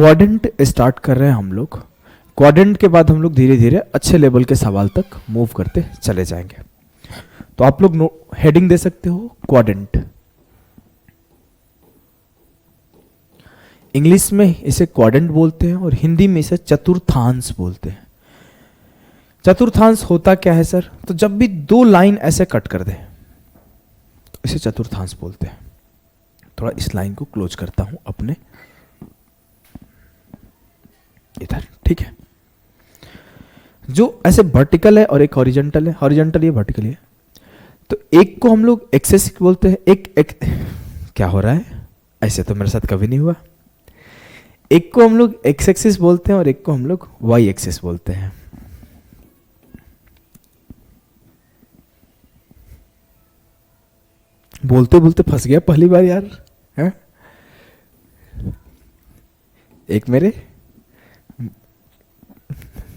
Quadrant start कर रहे हैं हम लोग। क्वाड्रेंट के बाद हम लोग धीरे धीरे अच्छे लेवल के सवाल तक मूव करते चले जाएंगे। तो आप लोग हेडिंग दे सकते हो क्वाड्रेंट। इंग्लिश में इसे क्वाड्रेंट बोलते हैं और हिंदी में इसे चतुर्थांश बोलते हैं। चतुर्थांश होता क्या है सर? तो जब भी दो लाइन ऐसे कट कर दे तो इसे चतुर्थांश बोलते हैं। थोड़ा इस लाइन को क्लोज करता हूं अपने इधर, ठीक है। जो ऐसे वर्टिकल है और एक हॉरिजॉन्टल है, हॉरिजॉन्टल ये वर्टिकल है, तो एक को हम लोग एक्सेस बोलते हैं। एक क्या हो रहा है? ऐसे तो मेरे साथ कभी नहीं हुआ। एक को हम लोग एक्स एक्सिस बोलते हैं और एक को हम लोग वाई एक्सिस बोलते हैं। बोलते बोलते फंस गया पहली बार यार, है? एक मेरे,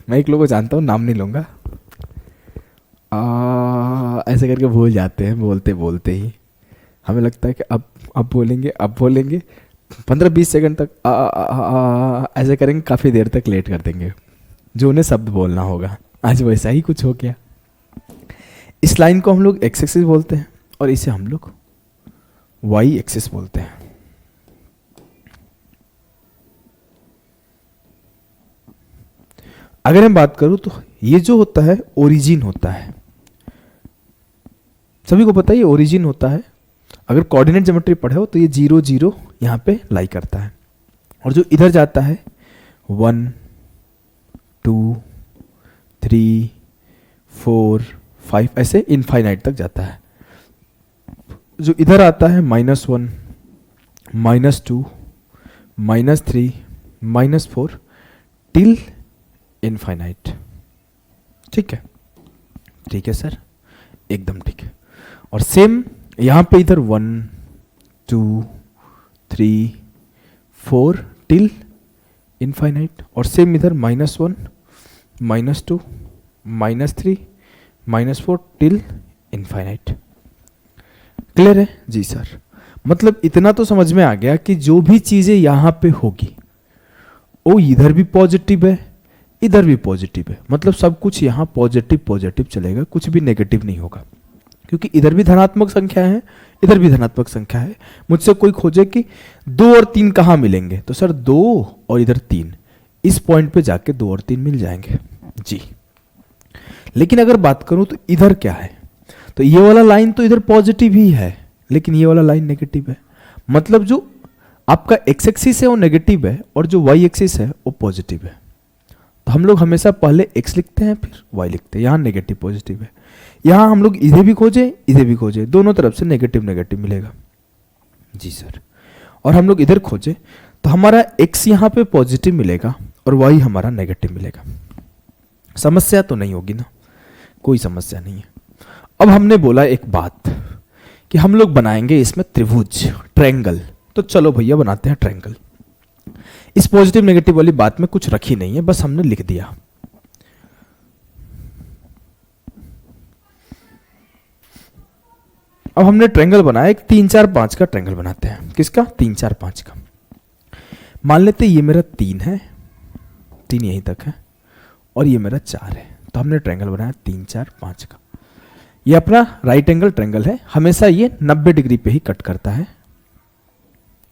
मैं एक लोग को जानता हूं, नाम नहीं लूंगा, ऐसे करके भूल जाते हैं बोलते बोलते ही। हमें लगता है कि अब बोलेंगे 15-20 सेकंड तक ऐसे करेंगे, काफी देर तक लेट कर देंगे जो उन्हें शब्द बोलना होगा। आज वैसा ही कुछ हो गया। इस लाइन को हम लोग एक्स एक्सिस बोलते हैं और इसे हम लोग वाई एक्सिस बोलते हैं। अगर मैं बात करूं तो ये जो होता है ओरिजिन होता है। सभी को पता है ये ओरिजिन होता है। अगर कोऑर्डिनेट ज्योमेट्री पढ़े हो तो ये 0 0 यहां पे लाई करता है और जो इधर जाता है 1 2 3 4 5 ऐसे इनफाइनाइट तक जाता है। जो इधर आता है -1 -2 -3 -4 टिल इनफाइनाइट। ठीक है, ठीक है सर, एकदम ठीक है। और सेम यहां पे इधर 1 2 3 4 टिल इनफाइनाइट और सेम इधर -1 -2 -3 -4 टिल इनफाइनाइट। क्लियर है जी सर? मतलब इतना तो समझ में आ गया कि जो भी चीजें यहां पे होगी वो इधर भी पॉजिटिव है, इधर भी पॉजिटिव है। मतलब सब कुछ यहां पॉजिटिव पॉजिटिव चलेगा, कुछ भी नेगेटिव नहीं होगा, क्योंकि इधर भी धनात्मक संख्या है, इधर भी धनात्मक संख्या है। मुझसे कोई खोजे कि 2 और 3 कहां मिलेंगे, तो सर 2 और इधर 3, इस पॉइंट पे जाके 2 और 3 मिल जाएंगे जी। लेकिन अगर बात करूं तो इधर क्या है, तो ये वाला लाइन तो इधर पॉजिटिव ही है, लेकिन ये वाला लाइन नेगेटिव है। मतलब जो आपका एक्स एक्सिस है वो नेगेटिव है और जो वाई एक्सिस है वो पॉजिटिव है। तो हम लोग हमेशा पहले एक्स लिखते हैं फिर वाई लिखते हैं। यहां नेगेटिव पॉजिटिव है, यहां हम लोग इधर भी खोजे दोनों तरफ से नेगेटिव नेगेटिव मिलेगा जी सर। और हम लोग इधर खोजे तो हमारा एक्स यहां पे पॉजिटिव मिलेगा और वाई हमारा नेगेटिव मिलेगा। समस्या तो नहीं होगी ना? कोई समस्या नहीं है। अब हमने बोला एक बात कि हम लोग बनाएंगे इसमें त्रिभुज, ट्रायंगल। तो चलो भैया बनाते हैं ट्रायंगल। इस पॉजिटिव नेगेटिव वाली बात में कुछ रखी नहीं है, बस हमने लिख दिया। अब हमने ट्रायंगल बनाया, एक 3 4 5 का ट्रायंगल बनाते हैं। किसका? 3 4 5 का। मान लेते ये मेरा 3 है, 3 यहीं तक है, और ये मेरा 4 है। तो हमने ट्रायंगल बनाया 3 4 5 का। ये अपना राइट एंगल ट्रायंगल है, हमेशा ये 90 डिग्री पे ही कट करता है।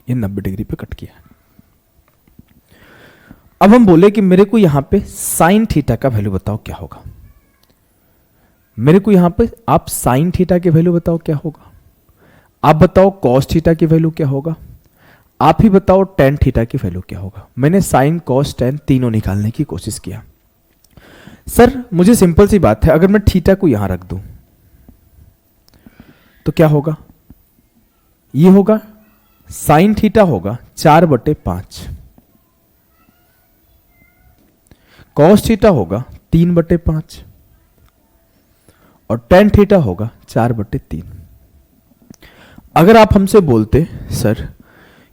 ये 90 डिग्री पे कट किया। अब हम बोले कि मेरे को यहां पे साइन थीटा का वैल्यू बताओ क्या होगा। मेरे को यहां पे आप साइन थीटा की वैल्यू बताओ क्या होगा, आप बताओ कॉस थीटा की वैल्यू क्या होगा, आप ही बताओ टेन थीटा की वैल्यू क्या होगा। मैंने साइन कॉस टेन तीनों निकालने की कोशिश किया। सर मुझे सिंपल सी बात है, अगर मैं थीटा को यहां रख दूं तो क्या होगा? ये होगा साइन थीटा होगा 4/5, कॉस थीटा होगा 3/5 और टेन थीटा होगा 4/3। अगर आप हमसे बोलते सर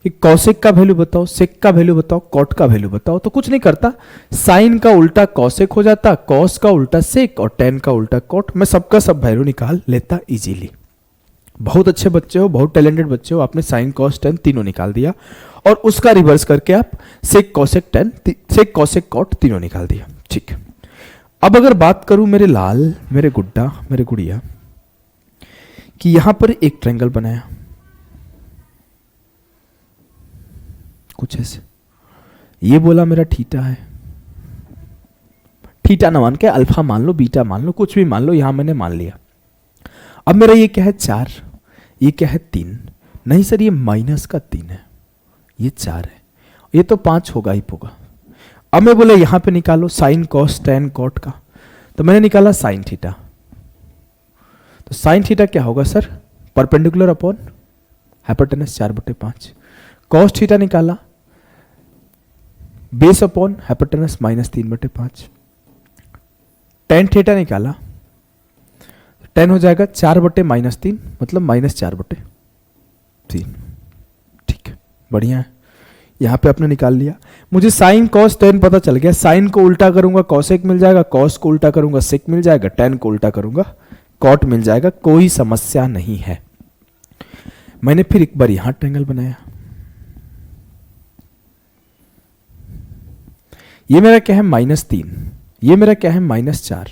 कि कॉसेक का वैल्यू बताओ, सेक का वैल्यू बताओ, कॉट का वैल्यू बताओ, तो कुछ नहीं करता, साइन का उल्टा कॉसेक हो जाता, कॉस का उल्टा सेक और टेन का उल्टा कॉट। मैं सबका सब वैल्यू निकाल लेता इजीली। बहुत अच्छे बच्चे हो, बहुत टैलेंटेड बच्चे हो, आपने साइन कॉस टेन तीनों निकाल दिया और उसका रिवर्स करके आप sec cosec tan sec cosec cot तीनों निकाल दिया। ठीक है, अब अगर बात करूं मेरे लाल, मेरे गुड्डा, मेरे गुड़िया, कि यहां पर एक ट्रायंगल बनाया कुछ ऐसे, ये बोला मेरा थीटा है, थीटा ना मान के अल्फा मान लो, बीटा मान लो, कुछ भी मान लो, यहां मैंने मान लिया। अब मेरा ये क्या है 4, ये क्या है 3, नहीं सर ये माइनस का 3 है, ये 4 है, ये तो 5 होगा ही होगा। अब मैं बोला यहां पे निकालो साइन कॉस टेन कॉट का, तो मैंने निकाला साइन थीटा, तो साइन थीटा क्या होगा sir, perpendicular upon hypotenuse 4/5, cos theta निकाला base upon hypotenuse -3/5, tan theta निकाला, टेन हो जाएगा 4/-3 मतलब -4/3। ठीक है, बढ़िया है, यहां पे आपने निकाल लिया। मुझे साइन कॉस टेन पता चल गया, साइन को उल्टा करूंगा कॉसेक मिल जाएगा, कॉस को उल्टा करूंगा सेक मिल जाएगा, टेन को उल्टा करूंगा कॉट मिल जाएगा, कोई समस्या नहीं है। मैंने फिर एक बार यहां ट्रायंगल बनाया, ये मेरा क्या है -3, ये मेरा क्या है -4,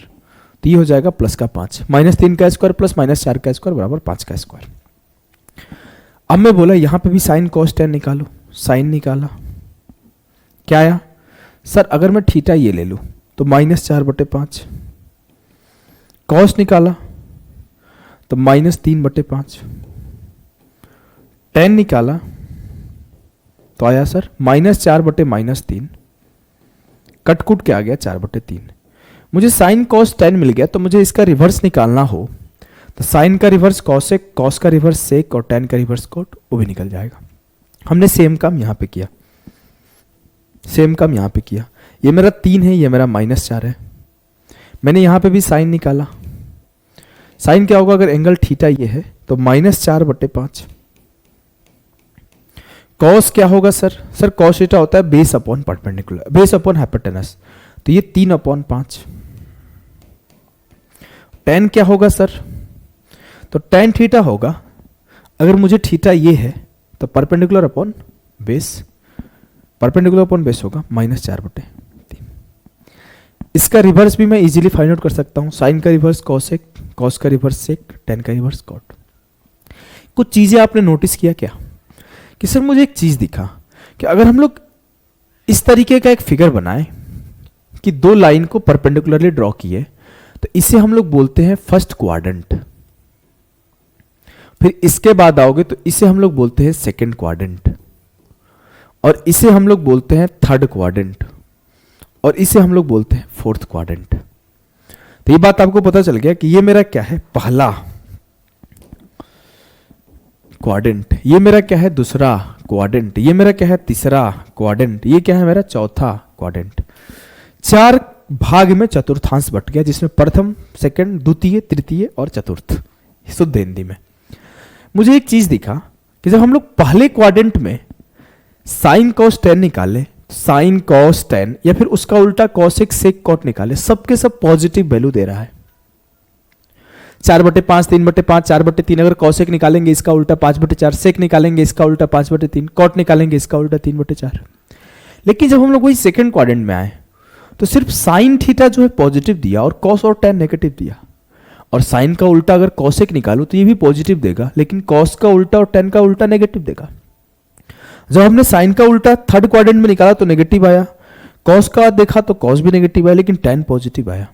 तो ये हो जाएगा +5, -3 का स्क्वायर प्लस -4 का स्क्वायर बराबर 5 का स्क्वायर। अब मैं बोला यहां पे भी साइन कॉस टेन निकालो, साइन निकाला, क्या आया सर, अगर मैं थीटा ये ले लूं तो -4/5, कॉस निकाला तो -3/5, टेन निकाला तो आया सर -4/-3, कटकुट के आ गया 4/3। मुझे साइन कॉस टेन मिल गया, तो मुझे इसका रिवर्स निकालना हो तो साइन का रिवर्स कॉसेक, कॉस का रिवर्स सेक और टेन का रिवर्स कॉट, वो भी निकल जाएगा। हमने सेम काम यहां पे किया, सेम काम यहां पे किया, ये मेरा 3 है, ये मेरा -4 है, मैंने यहां पे भी साइन निकाला, साइन क्या होगा अगर एंगल थीटा ये है तो -4/5, कॉस क्या होगा सर, सर कॉस थीटा होता है base upon perpendicular, base upon hypotenuse, तो ये 3/5, टेन क्या होगा सर, तो टेन थीटा होगा, अगर मुझे थीटा ये है तो perpendicular upon base, perpendicular upon base होगा -4/3। इसका रिवर्स भी मैं इजीली फाइंड आउट कर सकता हूं, साइन का रिवर्स कॉसेक, कॉस का रिवर्स सेक, टेन का रिवर्स कॉट। कुछ चीजें आपने नोटिस किया क्या कि सर मुझे एक चीज दिखा कि अगर हम लोग इस तरीके का एक फिगर बनाए कि दो लाइन को परपेंडिकुलरली ड्रॉ किए, तो इसे हम लोग बोलते हैं फर्स्ट क्वाड्रेंट, फिर इसके बाद आओगे तो इसे हम लोग बोलते हैं सेकंड क्वाड्रेंट, और इसे हम लोग बोलते हैं थर्ड क्वाड्रेंट, और इसे हम लोग बोलते हैं फोर्थ क्वाड्रेंट। तो ये बात आपको पता चल गया कि ये मेरा क्या है पहला क्वाड्रेंट, ये मेरा क्या है दूसरा क्वाड्रेंट, ये मेरा क्या है तीसरा क्वाड्रेंट, ये क्या है मेरा चौथा क्वाड्रेंट। 4 भाग में चतुर्थांश बट गया, जिसमें प्रथम, सेकंड, द्वितीय, तृतीय और चतुर्थ, शुद्ध हिंदी में। मुझे एक चीज दिखा कि जब हम लोग पहले क्वाड्रेंट में साइन कॉस टेन निकाले, साइन कॉस टेन या फिर उसका उल्टा कॉसेक सेक कॉट निकाले, सबके सब पॉजिटिव वैल्यू दे रहा है। 4/5, 3/5, 4/3, अगर कॉसेक निकालेंगे इसका उल्टा 5/4, सेक निकालेंगे इसका उल्टा 5/3, कॉट निकालेंगे इसका उल्टा 3/4। लेकिन जब हम लोग वही सेकंड क्वाड्रेंट में आए तो सिर्फ साइन थीटा जो है पॉजिटिव दिया और कॉस और टेन नेगेटिव दिया, और साइन का उल्टा अगर कॉसेक निकालो तो ये भी पॉजिटिव देगा, लेकिन कॉस का उल्टा और टेन का उल्टा नेगेटिव देगा। जब हमने साइन का उल्टा थर्ड क्वाड्रेंट में निकाला तो नेगेटिव आया, कॉस का देखा तो कॉस भी नेगेटिव आया, लेकिन टेन पॉजिटिव आया।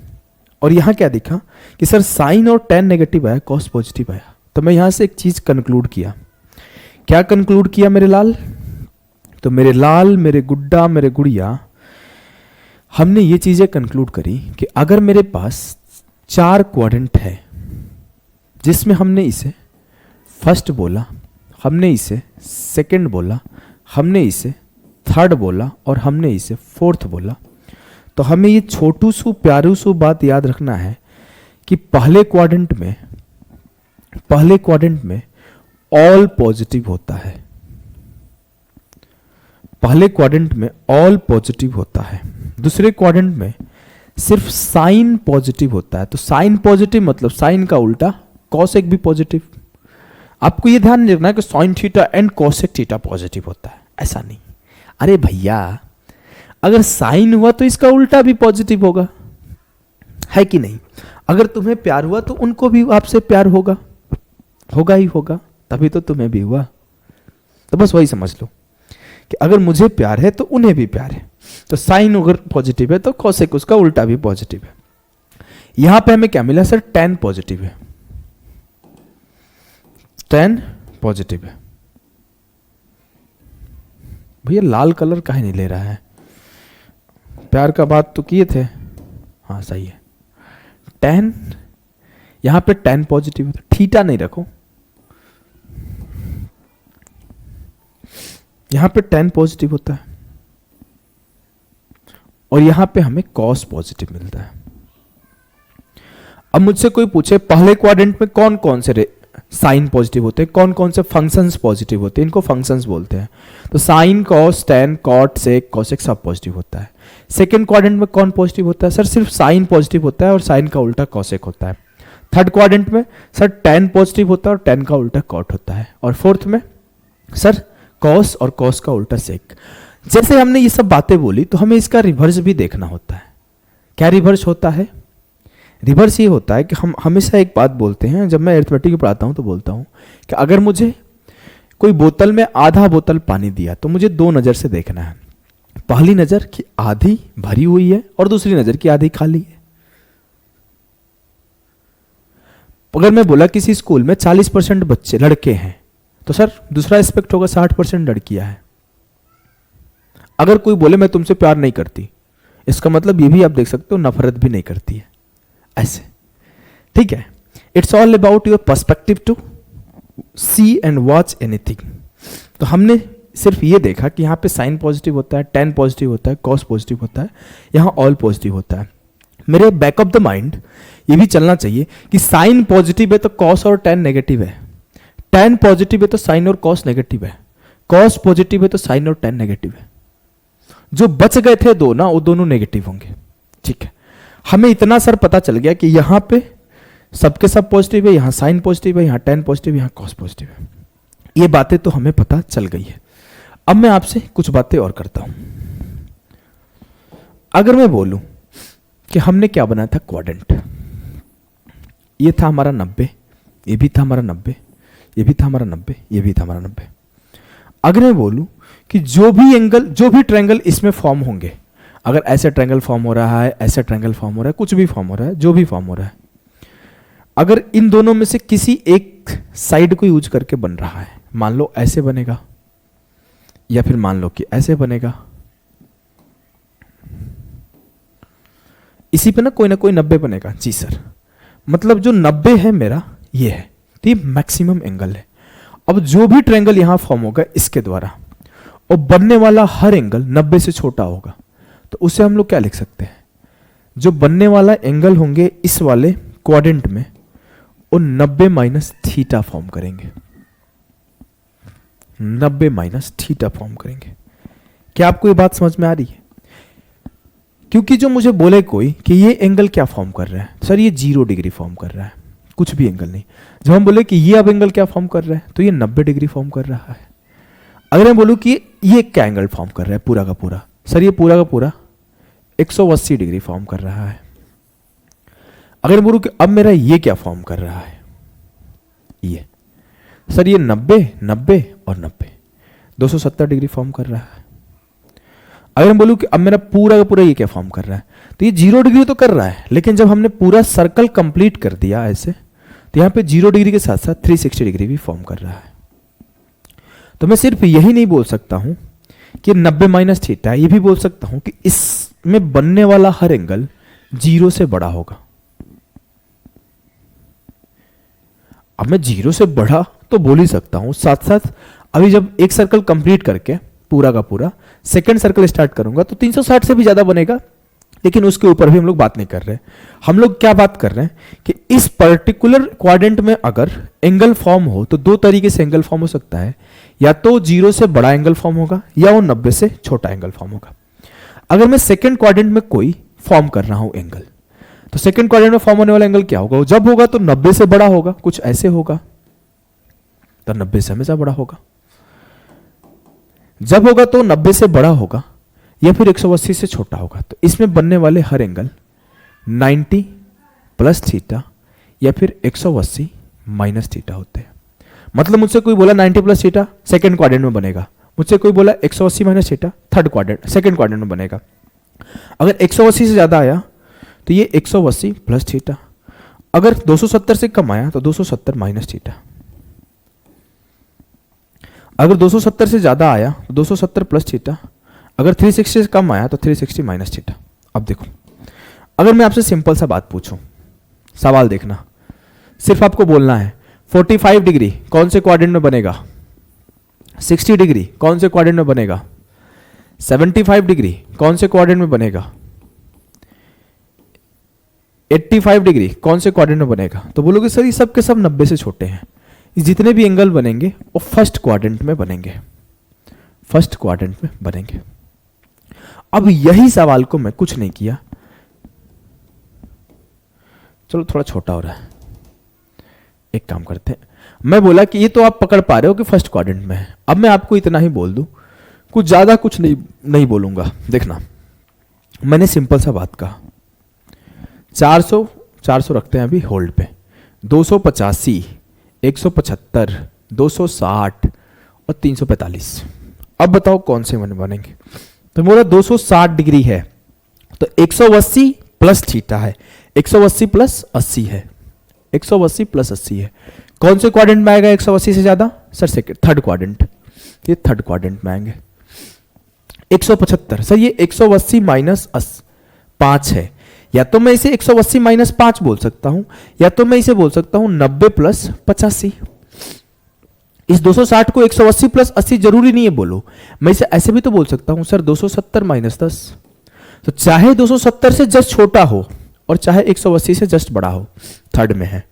और यहां क्या दिखा कि सर साइन और टेन नेगेटिव आया, कॉस पॉजिटिव आया। तो मैं यहां से एक चीज कंक्लूड किया, क्या कंक्लूड किया मेरे लाल, तो मेरे लाल, मेरे गुड्डा, मेरे गुड़िया, हमने ये चीजें कंक्लूड करी कि अगर मेरे पास 4 क्वाड्रेंट है, जिसमें हमने इसे फर्स्ट बोला, हमने इसे सेकंड बोला, हमने इसे थर्ड बोला और हमने इसे फोर्थ बोला, तो हमें ये छोटू सू प्यारू सू बात याद रखना है कि पहले क्वाड्रेंट में ऑल पॉजिटिव होता है, पहले क्वाड्रेंट में ऑल पॉजिटिव होता है, दूसरे क्वाड्रेंट में सिर्फ साइन पॉजिटिव होता है। तो साइन पॉजिटिव मतलब साइन का उल्टा कॉसेक भी पॉजिटिव, आपको ये ध्यान रखना है कि sine theta and cosec theta positive होता है, ऐसा नहीं। अरे भैया, अगर साइन हुआ तो इसका उल्टा भी पॉजिटिव होगा, है कि नहीं? अगर तुम्हें प्यार हुआ तो उनको भी आपसे प्यार होगा, होगा ही होगा, तभी तो तुम्हें भी हुआ। तो बस वही समझ लो कि अगर मुझे प्यार है तो उन्हें भी प्यार है, तो साइन अगर पॉजिटिव है तो कोसेक उसका उल्टा भी पॉजिटिव है। यहां पे हमें क्या मिला सर? tan पॉजिटिव है, tan पॉजिटिव है। भैया लाल कलर काहे नहीं ले रहा है? प्यार का बात तो किए थे, हाँ सही है। tan, यहां पे tan पॉजिटिव है, थीटा नहीं रखो, यहां पे tan पॉजिटिव होता है और यहां पे हमें cos पॉजिटिव मिलता है। अब मुझसे कोई पूछे पहले क्वाड्रेंट में कौन कौन से साइन पॉजिटिव होते हैं, कौन कौन से फंक्शंस पॉजिटिव होते हैं, इनको फंक्शंस बोलते हैं। तो साइन, कॉस, टैन, कॉट, सेक, कोसेक सब पॉजिटिव होता है। सेकंड क्वाड्रेंट में कौन पॉजिटिव होता है? सर सिर्फ साइन पॉजिटिव होता है और साइन का उल्टा कोसेक होता है। थर्ड क्वाड्रेंट में सर टैन पॉजिटिव होता है और टैन का उल्टा कॉट होता है। और फोर्थ में सर कॉस और कॉस का उल्टा सेक। जैसे हमने ये सब बातें बोली तो हमें इसका रिवर्स भी देखना होता है। क्या रिवर्स होता है? रिवर्स ये होता है कि हम हमेशा एक बात बोलते हैं, जब मैं अरिथमेटिक पढ़ाता हूं तो बोलता हूं कि अगर मुझे कोई बोतल में आधा बोतल पानी दिया तो मुझे दो नजर से देखना है। पहली नजर की आधी भरी हुई है और दूसरी नजर की आधी खाली है। अगर मैं बोला किसी स्कूल में 40% बच्चे लड़के हैं तो सर दूसरा एस्पेक्ट होगा 60% लड़कियां हैं। अगर कोई बोले मैं तुमसे प्यार नहीं करती, इसका मतलब ये भी आप देख सकते हो नफरत भी नहीं करती है, ऐसे। ठीक है, it's all about your perspective to see and watch anything. तो हमने सिर्फ ये देखा कि यहाँ पे साइन पॉजिटिव होता है, टैन पॉजिटिव होता है, कॉस पॉजिटिव होता है, यहाँ ऑल पॉजिटिव होता है। मेरे बैक ऑफ द माइंड ये भी चलना चाहिए कि साइन पॉजिटिव है तो कॉस और टैन नेगेटिव है, टैन पॉजिटिव है तो साइन और कॉस नेगेटिव है, कॉस पॉजिटिव है तो साइन और टैन नेगेटिव है। जो बच गए थे दो ना, वो दोनों नेगेटिव होंगे। ठीक है, हमें इतना सर पता चल गया कि यहां पे सबके सब पॉजिटिव है, यहां साइन पॉजिटिव है, यहां टैन पॉजिटिव है, यहां कॉस पॉजिटिव है। ये बातें तो हमें पता चल गई है। अब मैं आपसे कुछ बातें और करता हूं। अगर मैं बोलूं कि हमने क्या बनाया था क्वाड्रेंट, ये था हमारा 90, ये भी था हमारा 90, ये भी था हमारा 90, ये भी था हमारा 90। अगर मैं बोलूं कि जो भी एंगल, जो भी ट्रायंगल इसमें फॉर्म होंगे, अगर ऐसे ट्रायंगल फॉर्म हो रहा है, ऐसे ट्रायंगल फॉर्म हो रहा है, कुछ भी फॉर्म हो रहा है, जो भी फॉर्म हो रहा है, अगर इन दोनों में से किसी एक साइड को यूज करके बन रहा है, मान लो ऐसे बनेगा या फिर मान लो कि ऐसे बनेगा, इसी पे ना कोई 90 बनेगा। जी सर, मतलब जो 90 है मेरा ये है, तो ये मैक्सिमम एंगल है। अब जो भी ट्रायंगल यहां फॉर्म होगा इसके द्वारा, और बनने वाला हर एंगल 90 से छोटा होगा, तो उसे हम लोग क्या लिख सकते हैं? जो बनने वाला एंगल होंगे इस वाले क्वाड्रेंट में, वो 90 माइनस थीटा फॉर्म करेंगे, 90 माइनस थीटा फॉर्म करेंगे। क्या आपको ये बात समझ में आ रही है? क्योंकि जो मुझे बोले कोई कि ये एंगल क्या फॉर्म कर रहा है, सर ये 0 डिग्री फॉर्म कर रहा है, कुछ भी एंगल नहीं। जब हम बोले कि ये अब एंगल क्या फॉर्म कर रहा है, तो ये 90 डिग्री फॉर्म कर रहा है। अगर मैं बोलूं कि ये क्या एंगल फॉर्म कर रहा है पूरा का पूरा, सर ये पूरा का पूरा 180 डिग्री फॉर्म कर रहा है। अगर मैं बोलूं कि अब मेरा ये क्या फॉर्म कर रहा है, ये सर ये 90, 90 और 90, 270 डिग्री फॉर्म कर रहा है। अगर मैं बोलूं कि अब मेरा पूरा का पूरा ये क्या फॉर्म कर रहा है, तो ये 0 डिग्री तो कर रहा है, लेकिन जब हमने पूरा सर्कल कंप्लीट कर दिया ऐसे, तो यहां पे 0 डिग्री के साथ साथ 360 डिग्री भी फॉर्म कर रहा है। तो मैं सिर्फ यही नहीं बोल सकता हूं कि 90 माइनस थीटा, ये भी बोल सकता हूं कि इसमें बनने वाला हर एंगल 0 से बड़ा होगा। अब मैं 0 से बड़ा तो बोल ही सकता हूं, साथ साथ अभी जब एक सर्कल कंप्लीट करके पूरा का पूरा सेकंड सर्कल स्टार्ट करूंगा तो 360 से भी ज्यादा बनेगा, लेकिन उसके ऊपर भी हम लोग बात नहीं कर रहे। हम लोग क्या बात कर रहे हैं कि इस पर्टिकुलर क्वाड्रेंट में अगर एंगल फॉर्म हो तो दो तरीके से एंगल फॉर्म हो सकता है, या तो 0 से बड़ा एंगल फॉर्म होगा या वो 90 से छोटा एंगल फॉर्म होगा। अगर मैं सेकंड क्वाड्रेंट में कोई फॉर्म कर रहा हूं एंगल, तो सेकंड क्वाड्रेंट में फॉर्म होने वाला एंगल क्या होगा? जब होगा तो 90 से बड़ा होगा, कुछ ऐसे होगा। तो 90 से हमेशा बड़ा होगा। जब होगा तो 90 से बड़ा होगा या फिर 180 से छोटा होगा। तो इसमें बनने वाले हर एंगल 90 प्लस थीटा या फिर 180 माइनस थीटा होते हैं। मतलब मुझसे कोई बोला 90 प्लस थीटा सेकेंड क्वाड्रेंट में बनेगा, मुझसे कोई बोला 180 minus theta third quadrant second quadrant में बनेगा। अगर 180 से ज्यादा आया तो ये 180 प्लस थीटा, अगर 270 से कम आया तो 270 माइनस थीटा, अगर 270 से ज्यादा आया तो 270 प्लस थीटा, अगर 360 से कम आया तो 360 माइनस थीटा। अब देखो, अगर मैं आपसे सिंपल सा बात पूछूं, सवाल देखना, सिर्फ आपको बोलना है 45 डिग्री कौन से क्वाड्रेंट में बनेगा, 60 डिग्री कौन से क्वाड्रेंट में बनेगा, 75 डिग्री कौन से क्वाड्रेंट में बनेगा, 85 डिग्री कौन से क्वाड्रेंट में बनेगा। तो बोलोगे सर ये सब के सब 90 से छोटे हैं, जितने भी एंगल बनेंगे वो फर्स्ट क्वाड्रेंट में बनेंगे, फर्स्ट क्वाड्रेंट में बनेंगे। अब यही सवाल को मैं कुछ नहीं किया, चलो थोड़ा छोटा हो रहा है, एक काम करते हैं, मैं बोला कि ये तो आप पकड़ पा रहे हो कि फर्स्ट क्वाड्रेंट में है, अब मैं आपको इतना ही बोल दूं, कुछ ज्यादा कुछ नहीं बोलूंगा। देखना, मैंने सिंपल सा बात कहा, 400 रखते हैं अभी होल्ड पे, 285, 175, 260 और 345। अब बताओ कौन से बनेंगे। तो बोला 260 डिग्री है तो 180 प्लस थीटा है, 180 प्लस 80 है, 180 प्लस 80 है, कौन से क्वाड्रेंट में आएगा 180 से ज्यादा, सर सेकंड थर्ड क्वाड्रेंट, ये थर्ड क्वाड्रेंट में आएंगे। 175 सर ये 180 माइनस 5 है, या तो मैं इसे 180 माइनस 5 बोल सकता हूं या तो मैं इसे बोल सकता हूं 90 प्लस 85। इस 260 को 180 प्लस 80 जरूरी नहीं है बोलो, मैं इसे ऐसे भी तो बोल सकता हूं सर 270 माइनस 10। तो चाहे 270 से जस्ट छोटा हो और चाहे 180 से जस्ट बड़ा हो, थर्ड में है,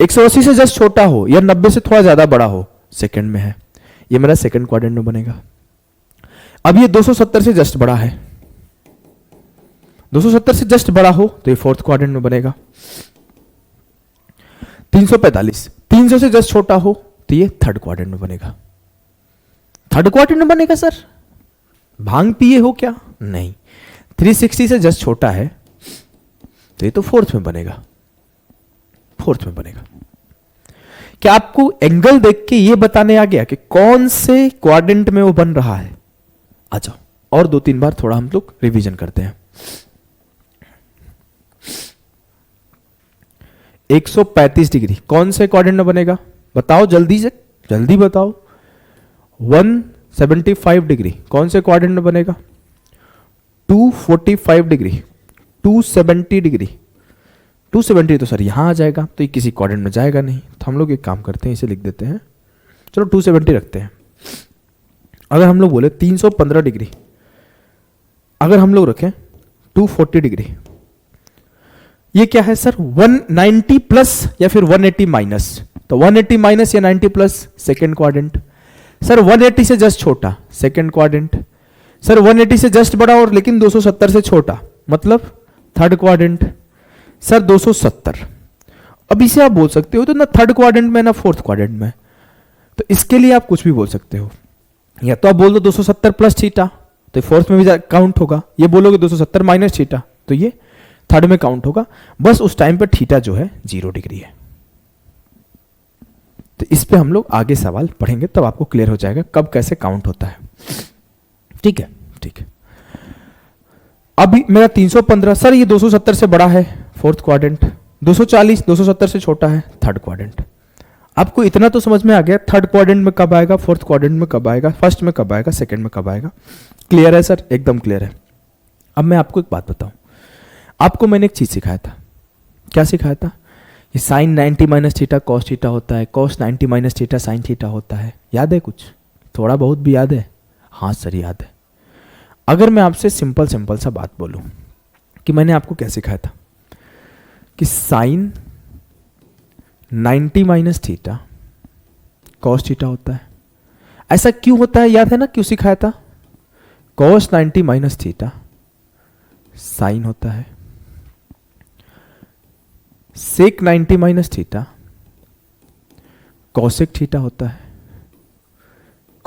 180 से जस्ट छोटा हो या 90 से थोड़ा ज्यादा बड़ा हो, सेकंड में है, ये मेरा सेकंड क्वाड्रेंट में बनेगा। अब ये 270 से जस्ट बड़ा है, 270 से जस्ट बड़ा हो तो ये फोर्थ क्वाड्रेंट में बनेगा। 345 300 से जस्ट छोटा हो तो ये थर्ड क्वाड्रेंट में बनेगा। थर्ड क्वाड्रेंट में बनेगा सर, भांग पिए हो क्या, नहीं। 360 से जस्ट छोटा है तो ये तो फोर्थ में बनेगा, फोर्थ में बनेगा। क्या आपको एंगल देख के ये बताने आ गया कि कौन से क्वाड्रेंट में वो बन रहा है? आ जाओ और 2-3 बार थोड़ा हम लोग रिवीजन करते हैं। 135 डिग्री कौन से क्वाड्रेंट में बनेगा, बताओ जल्दी से, जल्दी बताओ। 175 डिग्री कौन से क्वाड्रेंट में बनेगा, 245 डिग्री, 270 डिग्री, 270 तो सर यहां आ जाएगा, तो ये किसी क्वाड्रेंट में जाएगा नहीं, तो हम लोग एक काम करते हैं, इसे लिख देते हैं, चलो 270 रखते हैं। अगर हम लोग बोले 315 डिग्री, अगर हम लोग रखें 240 डिग्री, ये क्या है सर 190 प्लस या फिर 180 माइनस, तो 180 माइनस या 90 प्लस सेकेंड क्वाड्रेंट। सर 180 से जस्ट छोटा सेकेंड क्वाड्रेंट, सर 180 से जस्ट बड़ा और लेकिन 270 से छोटा मतलब थर्ड क्वाड्रेंट, सर 270। अब इसे आप बोल सकते हो तो ना थर्ड क्वाड्रेंट में ना फोर्थ क्वाड्रेंट में, तो इसके लिए आप कुछ भी बोल सकते हो, या तो आप बोल दो 270 प्लस थीटा तो फोर्थ में भी काउंट होगा, ये बोलोगे 270 माइनस थीटा तो ये थर्ड में काउंट होगा, बस उस टाइम पर थीटा जो है 0 डिग्री है। तो इस पे हम लोग आगे सवाल पढ़ेंगे, तब आपको क्लियर हो जाएगा कब कैसे काउंट होता है। ठीक है, ठीक है। अभी मेरा 315, सर ये 270 से बड़ा है फोर्थ क्वाड्रेंट, 240 270 से छोटा है थर्ड क्वाड्रेंट। आपको इतना तो समझ में आ गया थर्ड क्वाड्रेंट में कब आएगा, फोर्थ क्वाड्रेंट में कब आएगा, फर्स्ट में कब आएगा, सेकंड में कब आएगा। क्लियर है सर, एकदम क्लियर है। अब मैं आपको एक बात बताऊं, आपको मैंने एक चीज सिखाया था, क्या सिखाया था, ये sine 90 minus theta cos theta होता है, cos 90 minus theta sine theta होता है, याद है कुछ, थोड़ा बहुत भी याद है? हाँ सर याद है। अगर मैं आपसे सिंपल सा बात बोलूं कि मैंने आपको क्या सिखाया था कि sine 90 minus theta cos theta होता है, ऐसा क्यों होता है, याद है ना क्यों सिखाया था? कॉस 90 माइनस थीटा साइन होता है, sec 90 minus theta cosec theta होता है,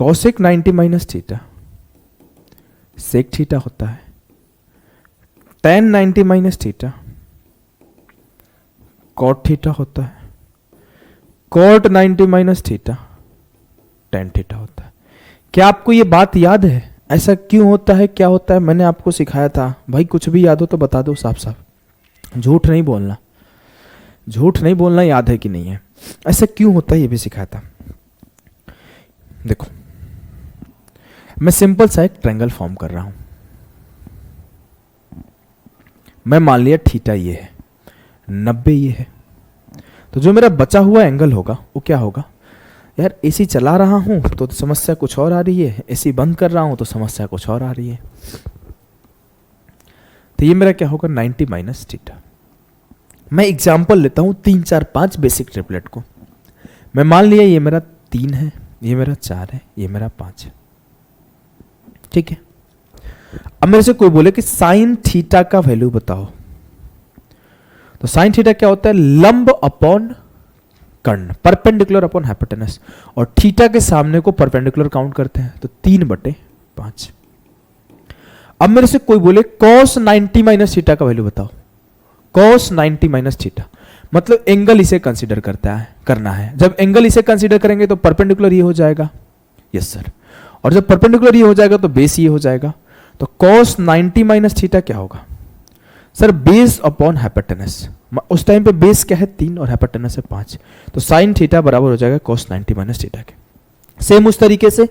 cosec 90 minus theta sec theta होता है, tan 90 minus theta cot theta होता है, cot 90 minus theta tan theta होता है। क्या आपको ये बात याद है? ऐसा क्यों होता है, क्या होता है? मैंने आपको सिखाया था भाई, कुछ भी याद हो तो बता दो साफ साफ, झूठ नहीं बोलना, झूठ नहीं बोलना, याद है कि नहीं है? ऐसा क्यों होता है ये भी सिखाया था। देखो मैं सिंपल सा एक ट्रायंगल फॉर्म कर रहा हूं, मैं मान लिया थीटा ये है, 90 ये है, तो जो मेरा बचा हुआ एंगल होगा वो क्या होगा? यार एसी चला रहा हूं तो समस्या कुछ और आ रही है, एसी बंद कर रहा हूं तो समस्या कुछ और आ रही है। तो ये मेरा क्या होगा? 90 माइनस थीटा। मैं एग्जाम्पल लेता हूं 3 4 5 बेसिक ट्रिपलेट को। मैं मान लिया ये मेरा 3 है, ये मेरा 4 है, ये मेरा 5 है, ठीक है। अब मेरे से कोई बोले कि साइन थीटा का वैल्यू बताओ, तो साइन थीटा क्या होता है? लंब अपॉन कर्ण, परपेंडिकुलर अपॉन हाइपोटेनस, और थीटा के सामने को परपेंडिकुलर काउंट करते हैं तो 3/5। अब मेरे से कोई बोले cos 90 माइनस थीटा का वैल्यू बताओ, cos 90 माइनस थीटा, मतलब एंगल इसे कंसीडर करना है। जब एंगल इसे कंसीडर करेंगे तो परपेंडिकुलर ये हो जाएगा, यस सर, और जब परपेंडिकुलर ये हो जाएगा तो बेस ये हो जाएगा। तो cos 90 माइनस थीटा क्या होगा सर? Base upon hypotenuse. उस टाइम पे बेस क्या है? 3 और हाइपोटेनस है 5, तो साइन थीटा बराबर हो जाएगा cos 90 माइनस थीटा के। सेम उस तरीके से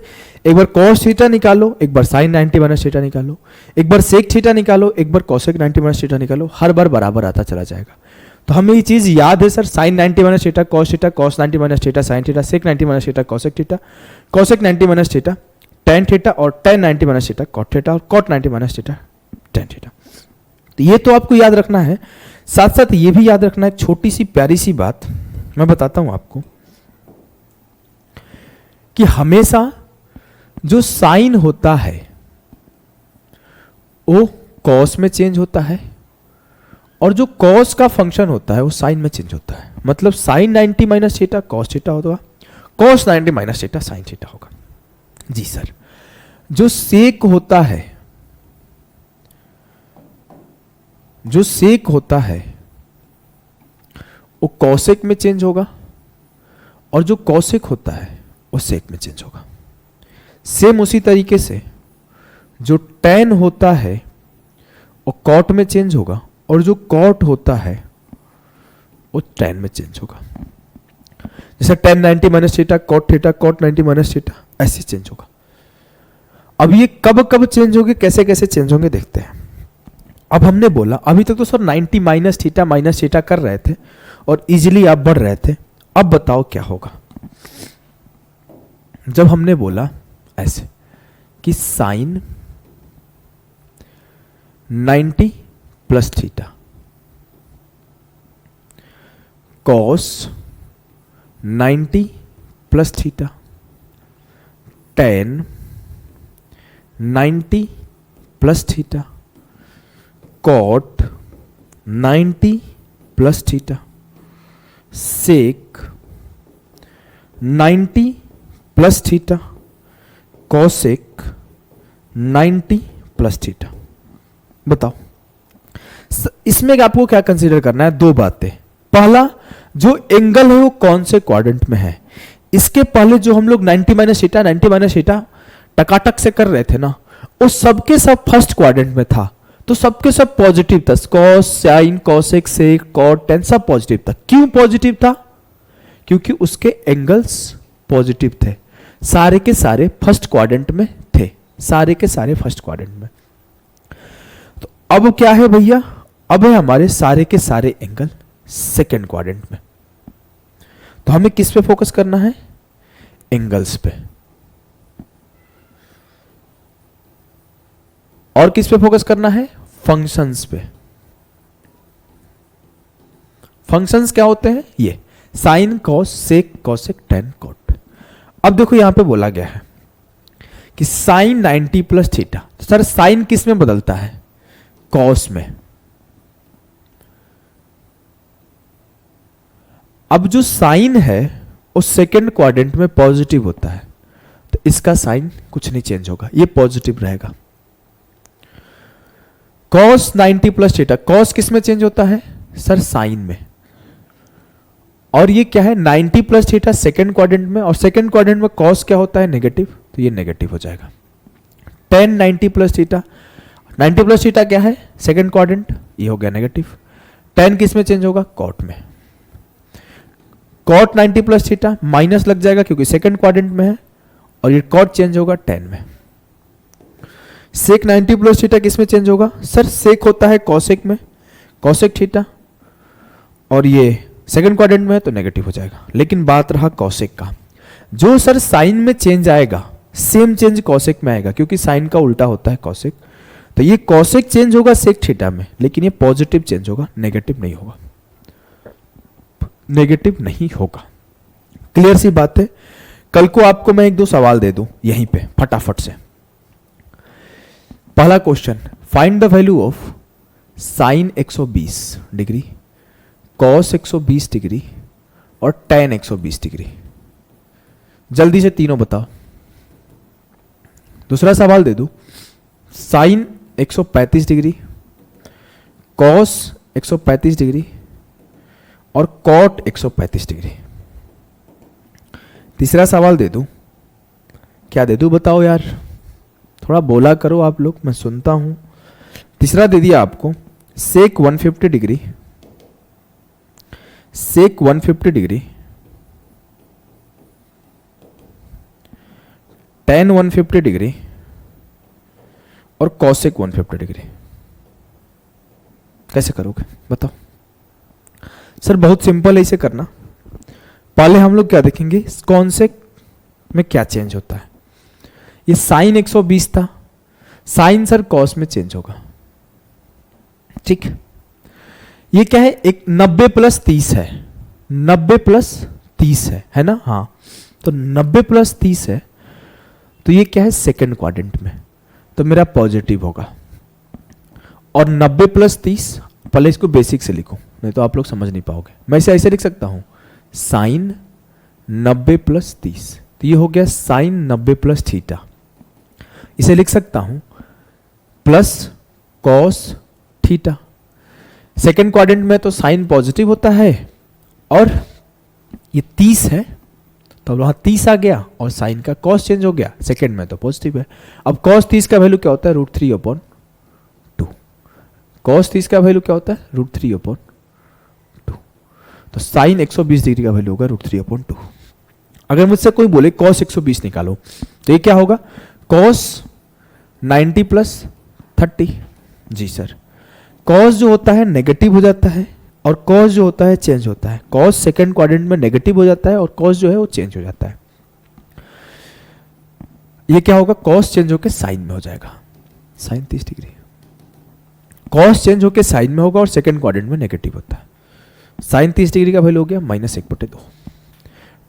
एक बार cos थीटा निकालो, एक बार sin 90 माइनस थीटा निकालो, एक बार sec थीटा निकालो, एक बार cosec 90 माइनस थीटा निकालो, हर बार बराबर आता चला जाएगा। तो हमें ये चीज याद है sir, sin 90 minus theta cos theta, cos 90 minus theta sin theta, sec 90 minus theta cosec theta, cosec 90 minus theta tan theta, और tan 90 minus theta cot theta, और cot 90 minus theta tan theta. तो ये तो आपको याद रखना है, साथ साथ ये भी याद रखना है, छोटी सी प्यारी सी बात मैं बताता हूं आपको, कि हमेशा जो साइन होता है वो कॉस में चेंज होता है, और जो कॉस का फंक्शन होता है वो साइन में चेंज होता है। मतलब sine 90 minus theta cos theta होगा, cos 90 minus theta sine theta होगा। जी सर। जो सेक होता है, जो सेक होता है वो कॉसेक में चेंज होगा, और जो कॉसेक होता है वो सेक में चेंज होगा। सेम उसी तरीके से जो tan होता है वो कॉट में चेंज होगा, और जो कॉट होता है वो tan में चेंज होगा। जैसे tan 90 minus theta cot theta, cot 90 minus theta, ऐसे चेंज होगा। अब ये कब कब चेंज होंगे, कैसे कैसे चेंज होंगे देखते हैं। अब हमने बोला अभी तक तो सर 90 माइनस थीटा कर रहे थे और इजीली आप बढ़ रहे थे, अब बताओ क्या होगा। जब हमने बोला ऐसे कि sine 90 plus theta, cos 90 plus theta, tan 90 plus theta, cot 90 plus theta, sec 90 plus theta, cosec 90 plus theta. बताओ इसमें आपको क्या कंसीडर करना है? दो बातें। पहला, जो एंगल है वो कौन से क्वाड्रेंट में है। इसके पहले जो हम लोग 90 माइनस थीटा टकाटक से कर रहे थे ना, वो सबके सब फर्स्ट क्वाड्रेंट में था, तो सबके सब पॉजिटिव था। कॉस, साइन, कॉसेक, सेक, कॉट, टेन सब पॉजिटिव था। क्यों पॉजिटिव था? क्योंकि उसके एंगल्स पॉजिटिव थे, सारे के सारे फर्स्ट क्वाड्रेंट में थे, सारे के सारे फर्स्ट क्वाड्रेंट में। तो अब क्या है भैया? अब है हमारे सारे के सारे एंगल सेकेंड क्वाड्रेंट में। तो हमें किस पे फोकस करना है? एंगल्स पे। और किस पे फोकस करना है? फंक्शंस पे। फंक्शंस क्या होते हैं? ये साइन, कॉस, सेक, कॉसेक, टेन, कॉट। अब देखो यहां पे बोला गया है कि साइन 90 प्लस थीटा, तो सर साइन किस में बदलता है? कॉस में। अब जो साइन है वो सेकेंड क्वाड्रेंट में पॉजिटिव होता है, तो इसका साइन कुछ नहीं चेंज होगा, ये पॉजिटिव रहेगा। cos 90 प्लस थीटा, cos किस में चेंज होता है सर? साइन में। और ये क्या है 90 प्लस थीटा सेकेंड क्वाड्रेंट में, और सेकेंड क्वाड्रेंट में cos क्या होता है? नेगेटिव, तो ये नेगेटिव हो जाएगा। tan 90 plus theta, 90 plus theta क्या है? सेकेंड क्वाड्रेंट, ये हो गया नेगेटिव। tan किस में चेंज होगा? cot में। cot 90 प्लस थीटा माइनस लग जाएगा क्योंकि सेकेंड क्वाड्रेंट में है, और ये cot चेंज होगा tan में। sec 90 प्लस थीटा किस में चेंज होगा सर? sec होता है cosec में, cosec थीटा, और ये सेकेंड क्वाड्रेंट में है तो नेगेटिव हो जाएगा। लेकिन बात रहा cosec का, जो सर साइन में चेंज आएगा सेम चेंज cosec में आएगा, क्योंकि साइन का उल्टा होता है cosec। तो ये cosec चेंज होगा sec थीटा में, लेकिन ये पॉजिटिव चेंज होगा, नेगेटिव नहीं होगा, नेगेटिव नहीं होगा। क्लियर सी बात है। कल को आपको मैं एक दो सवाल दे दूं यहीं पे फटाफट से। पहला question, find the value of sine 120 degree, cos 120 degree और tan 120 डिग्री। जल्दी से तीनों बताओ। दूसरा सवाल दे दूं, साइन 135 डिग्री, कॉस 135 डिग्री और कॉट 135 डिग्री। तीसरा सवाल दे दूं, क्या दे दूं बताओ यार, थोड़ा बोला करो आप लोग, मैं सुनता हूं। तीसरा दे दिया आपको सेक 150 डिग्री, सेक 150 डिग्री, tan 150 डिग्री और कॉसेक 150 डिग्री। कैसे करोगे बताओ सर? बहुत सिंपल है इसे करना। पहले हम लोग क्या देखेंगे, कॉन्सेक में क्या चेंज होता है। ये साइन 120 था, साइन सर कॉस में चेंज होगा, ठीक। ये क्या है, एक 90 प्लस 30 है, 90 प्लस 30 है ना? हाँ, तो 90 प्लस 30 है, तो ये क्या है सेकेंड क्वाड्रेंट में, तो मेरा पॉजिटिव होगा। और 90 प्लस 30, पहले इसको बेसिक से लिखूं नहीं तो आप लोग समझ नहीं पाओगे। मैं इसे ऐसे लिख सकता हूं, साइन 90 प्लस 30, तो ये हो गया साइन 90 प्लस थीटा। इसे लिख सकता हूं plus cos theta. Second quadrant में तो साइन पॉजिटिव होता है, और ये 30 है तो वहां 30 आ गया, और साइन का कॉस चेंज हो गया, सेकेंड में तो पॉजिटिव है। अब कॉस 30 का वैल्यू क्या होता है? √3/2। कॉस 30 का वैल्यू क्या होता है? √3/2। तो साइन 120 डिग्री का वैल्यू होगा √3/2। अगर मुझसे कोई बोले कॉस 120 निकालो, तो ये क्या होगा? Cos 90 plus 30। जी सर, कॉस जो होता है नेगेटिव हो जाता है, और कॉस जो होता है चेंज होता है। कॉस सेकेंड क्वाड्रेंट में नेगेटिव हो जाता है, और कॉस जो है वो चेंज हो जाता है। ये क्या होगा? कॉस चेंज होकर साइन में हो जाएगा, साइन 30 डिग्री। कॉस चेंज होकर साइन में होगा, और सेकेंड क्वाड्रेंट में नेगेटिव होता है। साइन 30 डिग्री का वैल्यू हो गया -1/2।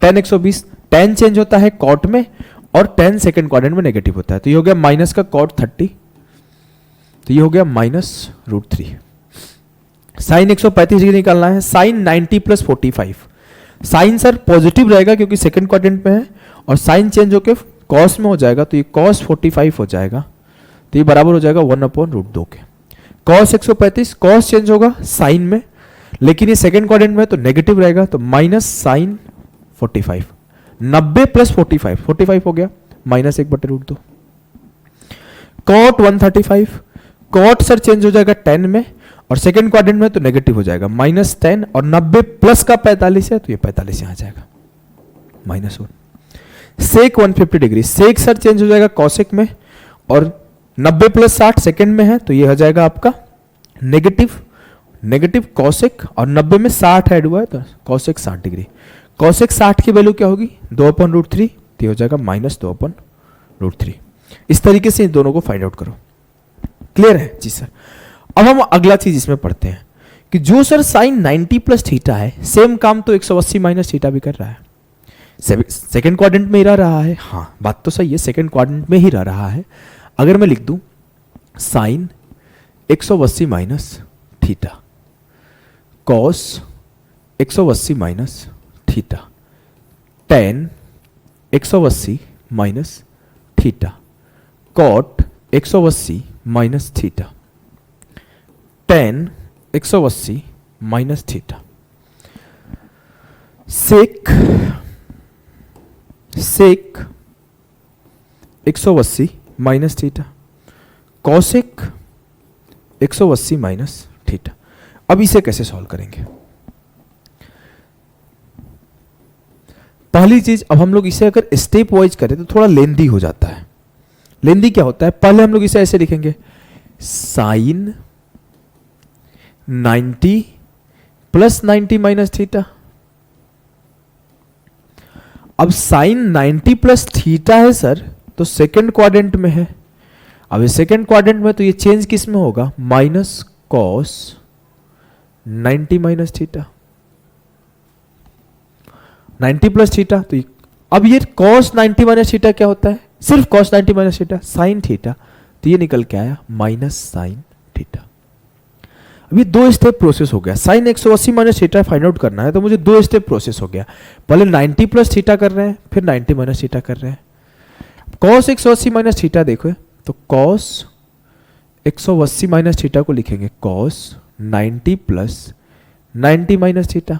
tan 120, tan चेंज होता है कॉट में, और tan सेकेंड क्वाड्रेंट में नेगेटिव होता है, तो ये हो गया माइनस का कॉट 30, तो ये हो गया -√3। साइन 135 डिग्री निकालना है, sine 90 plus 45। Sine sir positive रहेगा क्योंकि सेकेंड क्वाड्रेंट में है, और साइन चेंज होकर कॉस में हो जाएगा, तो ये cos 45 हो जाएगा, तो ये बराबर हो जाएगा 1/√2 के। cos 135, cos चेंज होगा साइन में, लेकिन ये सेकेंड क्वाड्रेंट में तो नेगेटिव रहेगा, तो माइनस साइन 45। 90 प्लस 45, 45 हो गया, -1/√2। cot 135, cot सर चेंज हो जाएगा tan में, और सेकेंड क्वाड्रेंट में तो नेगेटिव हो जाएगा, -10, और 90 प्लस का 45 है, तो ये 45 यहां जाएगा, -1। सेक 150 डिग्री, सेक सर चेंज हो जाएगा कॉसेक में, और 90 प्लस 60 सेकेंड में है, तो ये हो जाएगा आपका नेगेटिव कॉसेक, और 90 में 60 ऐड हुआ है, तो कॉसेक 60 डिग्री। कॉसेक 60 की वैल्यू क्या होगी? 2/√3, तो हो जाएगा -2/√3। इस तरीके से इन दोनों को फाइंड आउट करो। क्लियर है? जी सर। अब हम अगला चीज इसमें पढ़ते हैं कि जो सर साइन 90 प्लस थीटा है, सेम काम तो 180 माइनस थीटा भी कर रहा है, सेकेंड क्वाड्रेंट में ही रह रहा है। हाँ, बात तो सही है, सेकेंड क्वाड्रेंट में ही रह रहा है। अगर मैं लिख दूं sine 180 minus theta, cos 180 minus theta, tan 180 minus theta, cot 180 minus theta, tan 180 minus theta, sec 180 minus theta, cosec 180 minus theta. अब इसे कैसे सॉल्व करेंगे? पहली चीज, अब हम लोग इसे अगर स्टेप वाइज करें तो थोड़ा लेंदी हो जाता है। लेंदी क्या होता है? पहले हम लोग इसे ऐसे लिखेंगे, साइन 90 प्लस 90 माइनस थीटा। अब साइन 90 प्लस थीटा है सर, तो सेकंड क्वाड्रेंट में है। अब इस सेकंड क्वाड्रेंट में तो ये चेंज किस में होगा? Minus cos 90 minus theta, 90 plus theta. तो अब ये कॉस 90 माइनस थीटा क्या होता है? सिर्फ cos 90 minus theta, sine theta. तो ये निकल के आया माइनस साइन थीटा। अब ये दो स्टेप प्रोसेस हो गया। Sine 180 minus theta find out करना है तो मुझे दो स्टेप प्रोसेस हो गया। पहले 90 प्लस थीटा कर रहे हैं, फिर 90 माइनस थीटा कर रहे हैं। कॉस 180 माइनस थीटा देखो, तो कॉस 180 माइनस थीटा को लिखेंगे कॉस 90 प्लस 90 माइनस थीटा।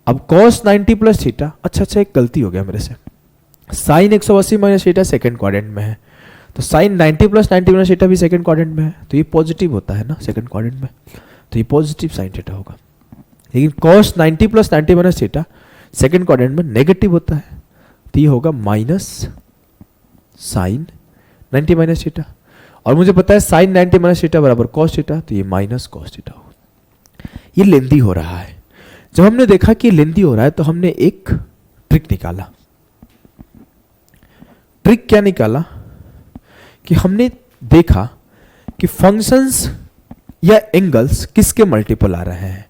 अब कॉस 90 प्लस थीटा, अच्छा एक गलती हो गया मेरे से, sine 180 minus theta second quadrant में है, तो साइन 90 प्लस 90 माइनस थीटा भी सेकेंड क्वाड्रेंट में है, तो ये पॉजिटिव होता है ना सेकेंड क्वाड्रेंट में, तो ये पॉजिटिव साइन थीटा होगा। लेकिन cos 90 plus 90 minus theta second quadrant में नेगेटिव होता है, तो ये होगा माइनस साइन 90 माइनस थीटा। और मुझे पता है साइन 90 माइनस थीटा बराबर कॉस थीटा, तो ये माइनस कॉस थीटा होगा। ये लेंदी हो रहा है। जब हमने देखा कि लेंदी हो रहा है तो हमने एक ट्रिक निकाला। ट्रिक क्या निकाला कि हमने देखा कि फंक्शंस या एंगल्स किसके मल्टीपल आ रहे हैं।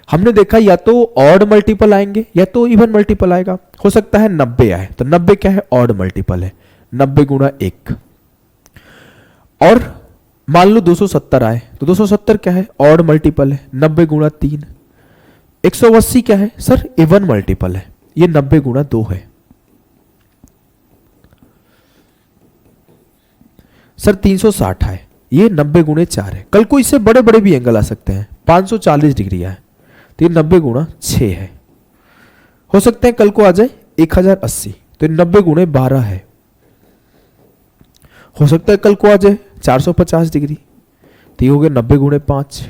हमने देखा या तो ऑड मल्टीपल आएंगे या तो इवन मल्टीपल आएगा। हो सकता है 90 आए, तो 90 क्या है? ऑड मल्टीपल है, 90 गुणा 1। और मान लो 270 आए, तो 270 क्या है? ऑड मल्टीपल है, 90 गुणा 3। 180 क्या है सर? इवन मल्टीपल है, ये 90 गुणा 2 है। सर 360 है, ये 90 गुणे 4 है। कल को इससे बड़े बड़े भी एंगल आ सकते हैं, 540 डिग्री है, तो ये 90 गुणा 6 है। हो सकते हैं कल को आ जाए 1080, तो ये 90 गुणे 12 है। हो सकता है कल को आ जाए 450 डिग्री, तो ये हो गया 90 गुणे 5।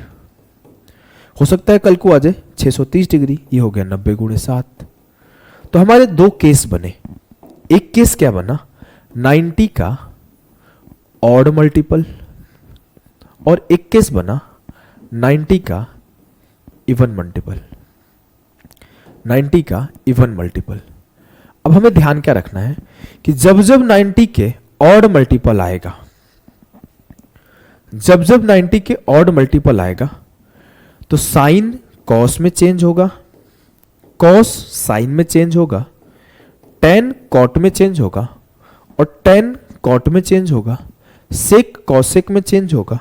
हो सकता है कल को आ जाए 630 डिग्री, ये हो गया 90 गुणे 7। तो हमारे दो केस बने। एक केस क्या बना? 90 का ऑड मल्टीपल, और एक केस बना 90 का इवन मल्टीपल। 90 का इवन मल्टीपल। अब हमें ध्यान क्या रखना है कि जब जब 90 के ऑड मल्टीपल आएगा, जब जब 90 के ऑड मल्टीपल आएगा तो साइन कॉस में चेंज होगा, कॉस साइन में चेंज होगा, टेन कॉट में चेंज होगा, और टेन कॉट में चेंज होगा, सेक कॉसेक में चेंज होगा,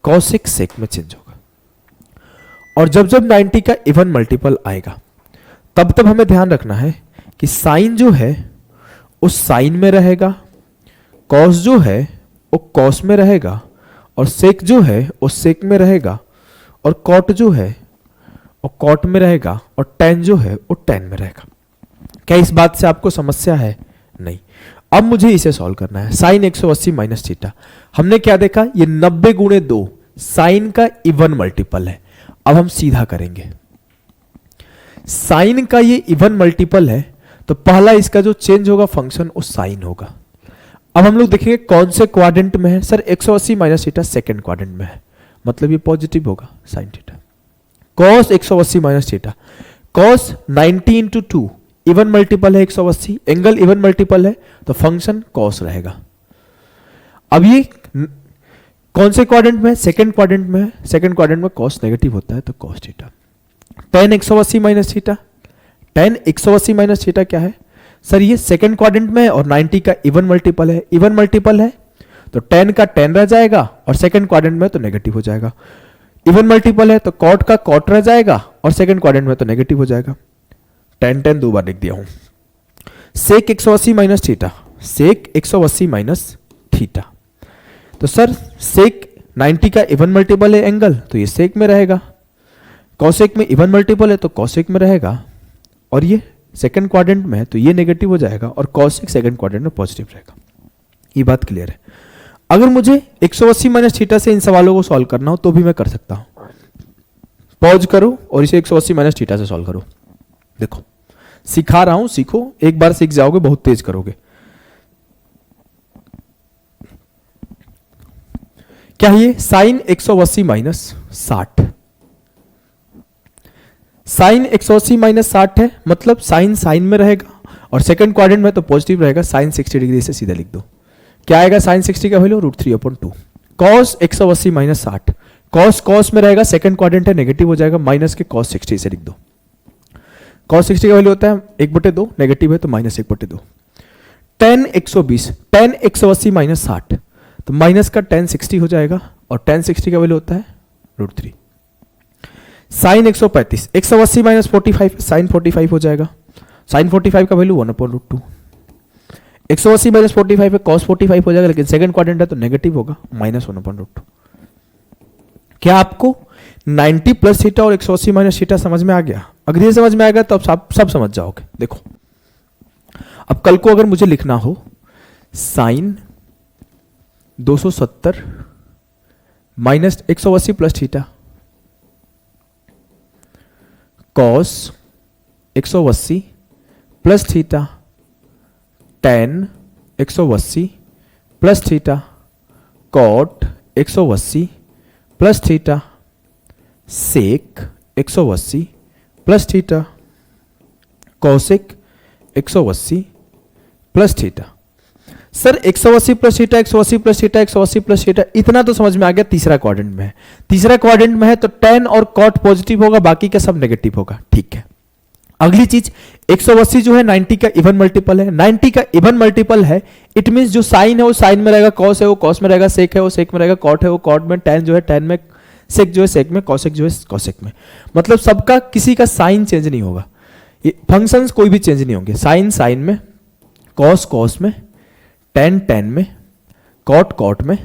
कॉसेक सेक में चेंज होगा। और जब जब 90 का इवन मल्टीपल आएगा तब तब हमें ध्यान रखना है कि साइन जो है उस साइन में रहेगा, कॉस जो है वो कॉस में रहेगा, और सेक जो है वो सेक में रहेगा, और कॉट जो है वो कॉट में रहेगा, और टेन जो है वो टेन में रहेगा। क्या इस बात से आपको समस्या है? नहीं। अब मुझे इसे सॉल्व करना है। साइन 180 माइनस थीटा, हमने क्या देखा? ये 90 गुणे 2 साइन का इवन मल्टीपल है। अब हम सीधा करेंगे, साइन का ये इवन मल्टीपल है तो पहला इसका जो चेंज होगा फंक्शन वो साइन होगा। अब हम लोग देखेंगे कौन से क्वाड्रेंट में है। Sir 180 minus theta second quadrant में है, मतलब ये पॉजिटिव होगा sign theta. Cos 180 minus theta, cos 90 into 2 even multiple है 180, एंगल इवन मल्टीपल है तो फंक्शन कॉस रहेगा। अब ये कौन से क्वाड्रेंट में है? सेकेंड क्वाड्रेंट में है। सेकेंड क्वाड्रेंट में कॉस नेगेटिव होता है तो cos theta. Tan 180 minus theta, tan 180 minus theta क्या है? सर ये सेकेंड क्वाड्रेंट में है और 90 का इवन मल्टीपल है। इवन मल्टीपल है तो 10 का 10 रह जाएगा, और सेकेंड क्वाड्रेंट में तो नेगेटिव हो जाएगा। इवन मल्टीपल है तो कॉट का कॉट रह जाएगा, और सेकेंड क्वाड्रेंट में तो नेगेटिव हो जाएगा। 10 10 दो बार लिख दिया हूं। सेक 180 minus theta, sec 180 minus theta. तो सर सेक 90 का इवन मल्टीपल है एंगल, तो ये सेक में रहेगा। कॉसेक में इवन मल्टीपल है तो कॉसेक में रहेगा, और ये सेकंड क्वाड्रेंट में है तो ये नेगेटिव हो जाएगा, और कॉसेक सेकंड क्वाड्रेंट में पॉजिटिव रहेगा। ये बात क्लियर है। अगर मुझे 180 माइनस थीटा से इन सवालों को सॉल्व करना हो तो भी मैं कर सकता हूं। पॉज करो और इसे 180 माइनस थीटा से सॉल्व करो। देखो सिखा रहा हूं, सीखो, एक बार सीख जाओगे बहुत तेज करोगे। क्या ये साइन 180 माइनस 60, साइन 180 माइनस 60 है, मतलब साइन साइन में रहेगा और सेकंड क्वाड्रेंट में तो पॉजिटिव रहेगा। साइन 60 डिग्री से सीधा लिख दो। क्या आएगा साइन 60 का value √3/2। Cos 180 minus 60, cos cos में रहेगा, सेकंड क्वाड्रेंट है नेगेटिव हो जाएगा, माइनस के कॉस 60 से लिख दो। कॉस 60 का वैल्यू होता है 1/2, नेगेटिव है तो माइनस 1/2। टेन 120, टेन 180 माइनस 60, तो माइनस का टेन 60 हो जाएगा, और टेन 60 का वैल्यू होता है √3। साइन 135, 180 माइनस 45, साइन 45 हो जाएगा। साइन 45 का वैल्यू 1/√2। 180 माइनस 45 है, कॉस 45 हो जाएगा, लेकिन सेकंड क्वाड्रेंट है तो नेगेटिव होगा, माइनस 1/√2। क्या आपको 90 प्लस थीटा और 180 माइनस थीटा समझ में आ गया? अगर ये समझ में आएगा तो अब सब समझ जाओगे। देखो अब कल को अगर मुझे लिखना हो sine 270 minus 180 plus theta, cos 180 plus theta, tan 180 plus theta, cot 180 plus theta, sec 180 plus theta, cosec 180 plus theta. Sir 180 plus theta, 180 plus theta, 180 plus theta, इतना तो समझ में आ गया। तीसरा क्वाड्रेंट में है, तीसरा क्वाड्रेंट में है तो टेन और कॉट पॉजिटिव होगा, बाकी का सब नेगेटिव होगा। ठीक है, अगली चीज 180 जो है 90 का इवन मल्टीपल है, 90 का इवन मल्टीपल है, इट मींस जो साइन है वो साइन में रहेगा, कॉस है वो कॉस में रहेगा, सेक है वो सेक में रहेगा, कॉट है वो कॉट में, टेन जो है टेन में, सेक जो है सेक में, कॉसेक जो है कॉसेक में। मतलब सबका किसी का साइन चेंज नहीं होगा, फंक्शंस कोई भी चेंज नहीं होंगे। साइन साइन में, कॉस कॉस में, टेन टेन में, कॉट कॉट में,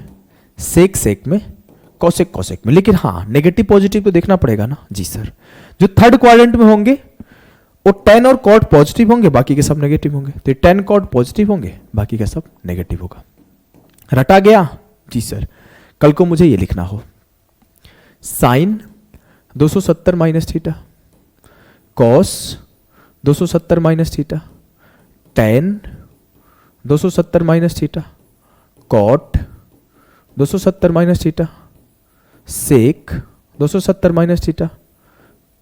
सेक सेक में, कॉसेक कॉसेक में। लेकिन हाँ नेगेटिव पॉजिटिव तो देखना पड़ेगा ना। जी सर, जो थर्ड क्वाड्रेंट में होंगे वो टेन और कॉट पॉजिटिव होंगे, बाकी के सब नेगेटिव होंगे। तो टेन कॉट पॉजिटिव होंगे, बाकी का सब नेगेटिव होगा। रटा गया? जी सर। कल को मुझे ये लिखना हो sine 270 minus theta, cos 270 minus theta, tan 270 minus theta, cot 270 minus theta, sec 270 minus theta,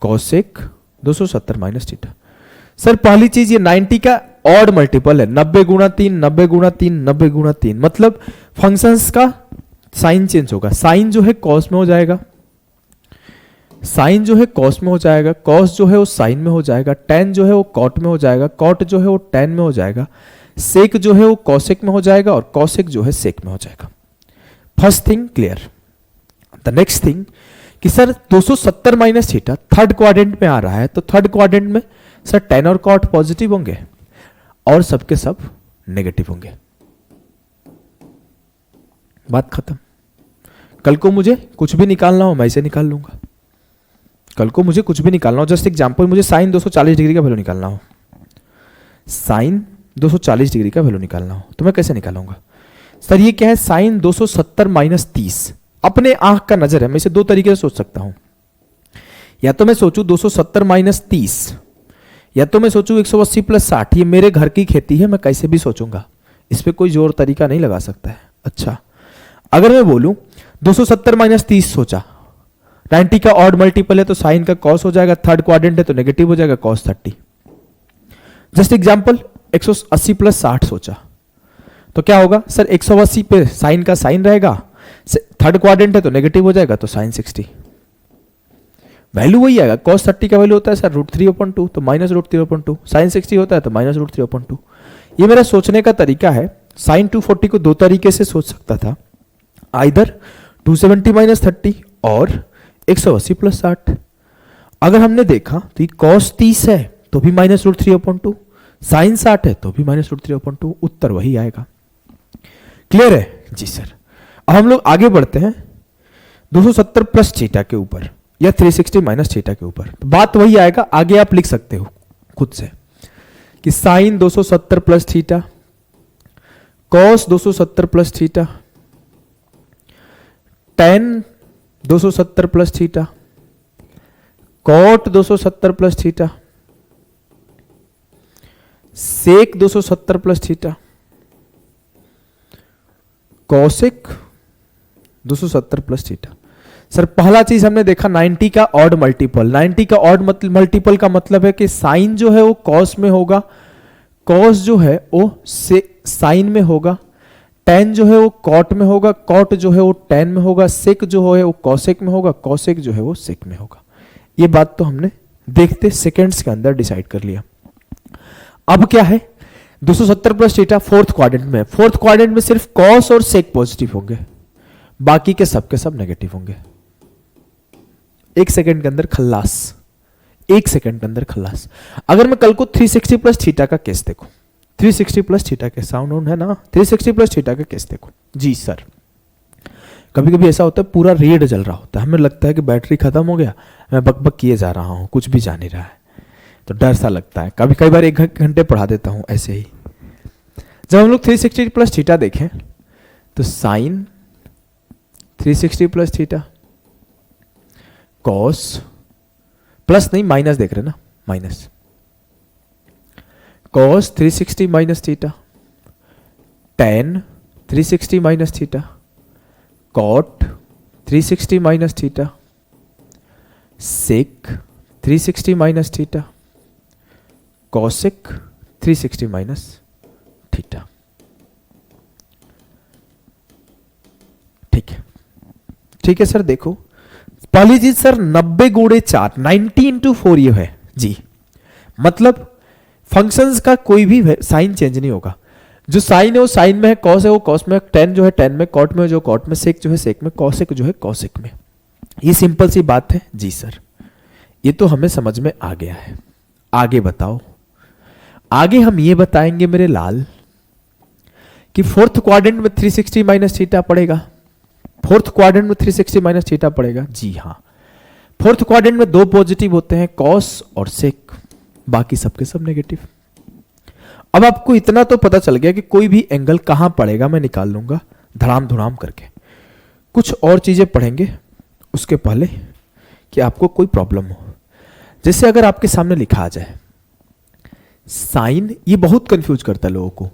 cosec 270 minus theta. Sir पहली चीज ये 90 का ऑड मल्टीपल है, 90 गुणा 3, 90 गुणा 3, 90 गुणा 3, मतलब फंक्शंस का साइन चेंज होगा। साइन जो है कॉस में हो जाएगा, साइन जो है कॉस में हो जाएगा, कॉस जो है वो साइन में हो जाएगा, टेन जो है वो कॉट में हो जाएगा, कॉट जो है वो टेन में हो जाएगा, सेक जो है वो कॉसेक में हो जाएगा, और कॉसेक जो है सेक में हो जाएगा। First thing clear. The next thing कि sir 270 minus theta third quadrant में आ रहा है, तो थर्ड क्वाड्रेंट में सर टेन और कॉट पॉजिटिव होंगे और सबके सब नेगेटिव होंगे। बात खत्म। कल को मुझे कुछ भी निकालना हो मैं इसे निकाल लूंगा। कल को मुझे कुछ भी निकालना हो, जस्ट एग्जांपल मुझे साइन 240 डिग्री का वैल्यू निकालना हो, साइन 240 डिग्री का वैल्यू निकालना हो तो मैं कैसे निकालूंगा? सर ये क्या है, साइन 270 माइनस 30। अपने आंख का नजर है, मैं इसे दो तरीके से सोच सकता हूं। या तो मैं सोचूं 270 माइनस 30, या तो मैं सोचूं 180 प्लस 60। ये मेरे घर की खेती है, मैं कैसे भी सोचूंगा, इस पर कोई जोर तरीका नहीं लगा सकता है। अच्छा, अगर मैं बोलूं 270 माइनस 30 सोचा, 90 का ऑड मल्टीपल है तो साइन का कॉस हो जाएगा, थर्ड क्वाड्रेंट है तो नेगेटिव हो जाएगा, कॉस 30। जस्ट एग्जांपल 180 प्लस 60 सोचा तो क्या होगा? सर 180 पे साइन का साइन रहेगा, थर्ड क्वाड्रेंट है तो नेगेटिव हो जाएगा, तो साइन 60। वैल्यू वही आएगा, cos 30 का वैल्यू होता है सर √3/2, तो माइनस √3/2, साइन 60 होता है तो माइनस √3/2। ये मेरा सोचने का तरीका है। साइन 240 को दो तरीके से सोच सकता था, आइदर 270 माइनस 30 और 180 प्लस 60। अगर हमने देखा तो ये cos 30 है तो भी माइनस √3/2, साइन 60 है तो भी -√3/2, उत्तर वही आएगा। क्लियर है जी सर। अब हम लोग आगे बढ़ते हैं 270 प्लस थीटा के ऊपर या 360 माइनस थीटा के ऊपर। तो बात वही आएगा, आगे आप लिख सकते हो खुद से कि sine 270 plus theta, cos 270 plus theta, tan 270 plus theta, cot 270 plus theta, sec 270 plus theta, cosec 270 plus theta. Sir पहला चीज हमने देखा 90 का ऑड मल्टीपल। 90 का ऑड मल्टीपल का मतलब है कि साइन जो है वो कॉस में होगा, कॉस जो है वो साइन में होगा, टेन जो है वो कॉट में होगा, कॉट जो है वो टेन में होगा, सेक जो है वो कॉसेक में होगा, कॉसेक जो है वो सेक में होगा। ये बात तो हमने देखते सेकंड्स के अंदर डिसाइड कर लिया। अब क्या है 270 प्लस थीटा फोर्थ क्वाड्रेंट में। फोर्थ क्वाड्रेंट में सिर्फ कॉस और सेक पॉजिटिव होंगे, बाकी के सब नेगेटिव होंगे। एक सेकंड के अंदर खल्लास, एक सेकंड के अंदर खल्लास। अगर मैं कल को 360 प्लस थीटा का केस देखो, 360 प्लस थीटा के साउंड है ना, 360 प्लस थीटा का केस देखो जी सर। कभी कभी ऐसा होता है पूरा रेड जल रहा होता है, हमें लगता है कि बैटरी खत्म हो गया, मैं बकबक किए जा रहा हूं, कुछ भी जा नहीं रहा है, तो डर सा लगता है। कई बार 1 घंटे पढ़ा देता हूं ऐसे ही। जब हम लोग 360 प्लस थीटा देखें तो sine 360 plus theta, cos plus नहीं माइनस देख रहे ना, minus, cos 360 minus theta, tan 360 minus theta, cot 360 minus theta, sec 360 minus theta, cosec 360 minus theta. ठीक है, ठीक है सर। देखो पहली चीज सर 90 गुणे 4 90 इंटू 4 ये है जी, मतलब फंक्शंस का कोई भी साइन चेंज नहीं होगा। जो साइन है वो साइन में है, कॉस है वो कॉस में, टेन जो है टेन में, कॉट में जो कॉट में, सेक जो है सेक में, कॉसेक जो है कॉसेक में। ये सिंपल सी बात है जी सर, ये तो हमें समझ में आ गया है। आगे बताओ, आगे हम ये बताएंगे मेरे लाल कि फोर्थ क्वाड्रेंट में 360 माइनस थीटा पड़ेगा। फोर्थ क्वाड्रेंट में 360 माइनस थीटा पड़ेगा जी हाँ। फोर्थ क्वाड्रेंट में 2 पॉजिटिव होते हैं, कॉस और सेक, बाकी सबके सब नेगेटिव। अब आपको इतना तो पता चल गया कि कोई भी एंगल कहां पड़ेगा मैं निकाल लूंगा धड़ाम धुड़ाम करके। कुछ और चीजें पढ़ेंगे उसके पहले कि आपको कोई प्रॉब्लम हो। जैसे अगर आपके सामने लिखा आ जाए साइन, ये बहुत कंफ्यूज करता है लोगों को,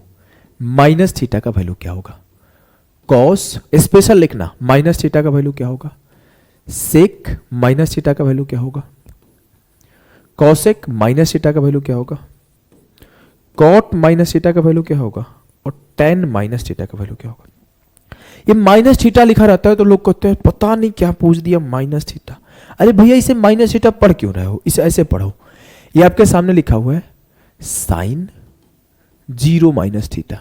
माइनस थीटा का वैल्यू क्या होगा, कॉस स्पेशल लिखना माइनस थीटा का वैल्यू क्या होगा, सेक माइनस थीटा का वैल्यू क्या होगा, कॉसेक माइनस थीटा का वैल्यू क्या होगा, कॉट माइनस थीटा का वैल्यू क्या होगा, और टेन माइनस थीटा का वैल्यू क्या होगा। ये माइनस थीटा लिखा रहता है तो लोग कहते हैं पता नहीं क्या पूछ दिया माइनस थीटा। अरे भैया इसे माइनस थीटा पढ़ क्यों रहे हो, इसे ऐसे पढ़ो। ये आपके सामने लिखा हुआ है साइन 0 माइनस थीटा,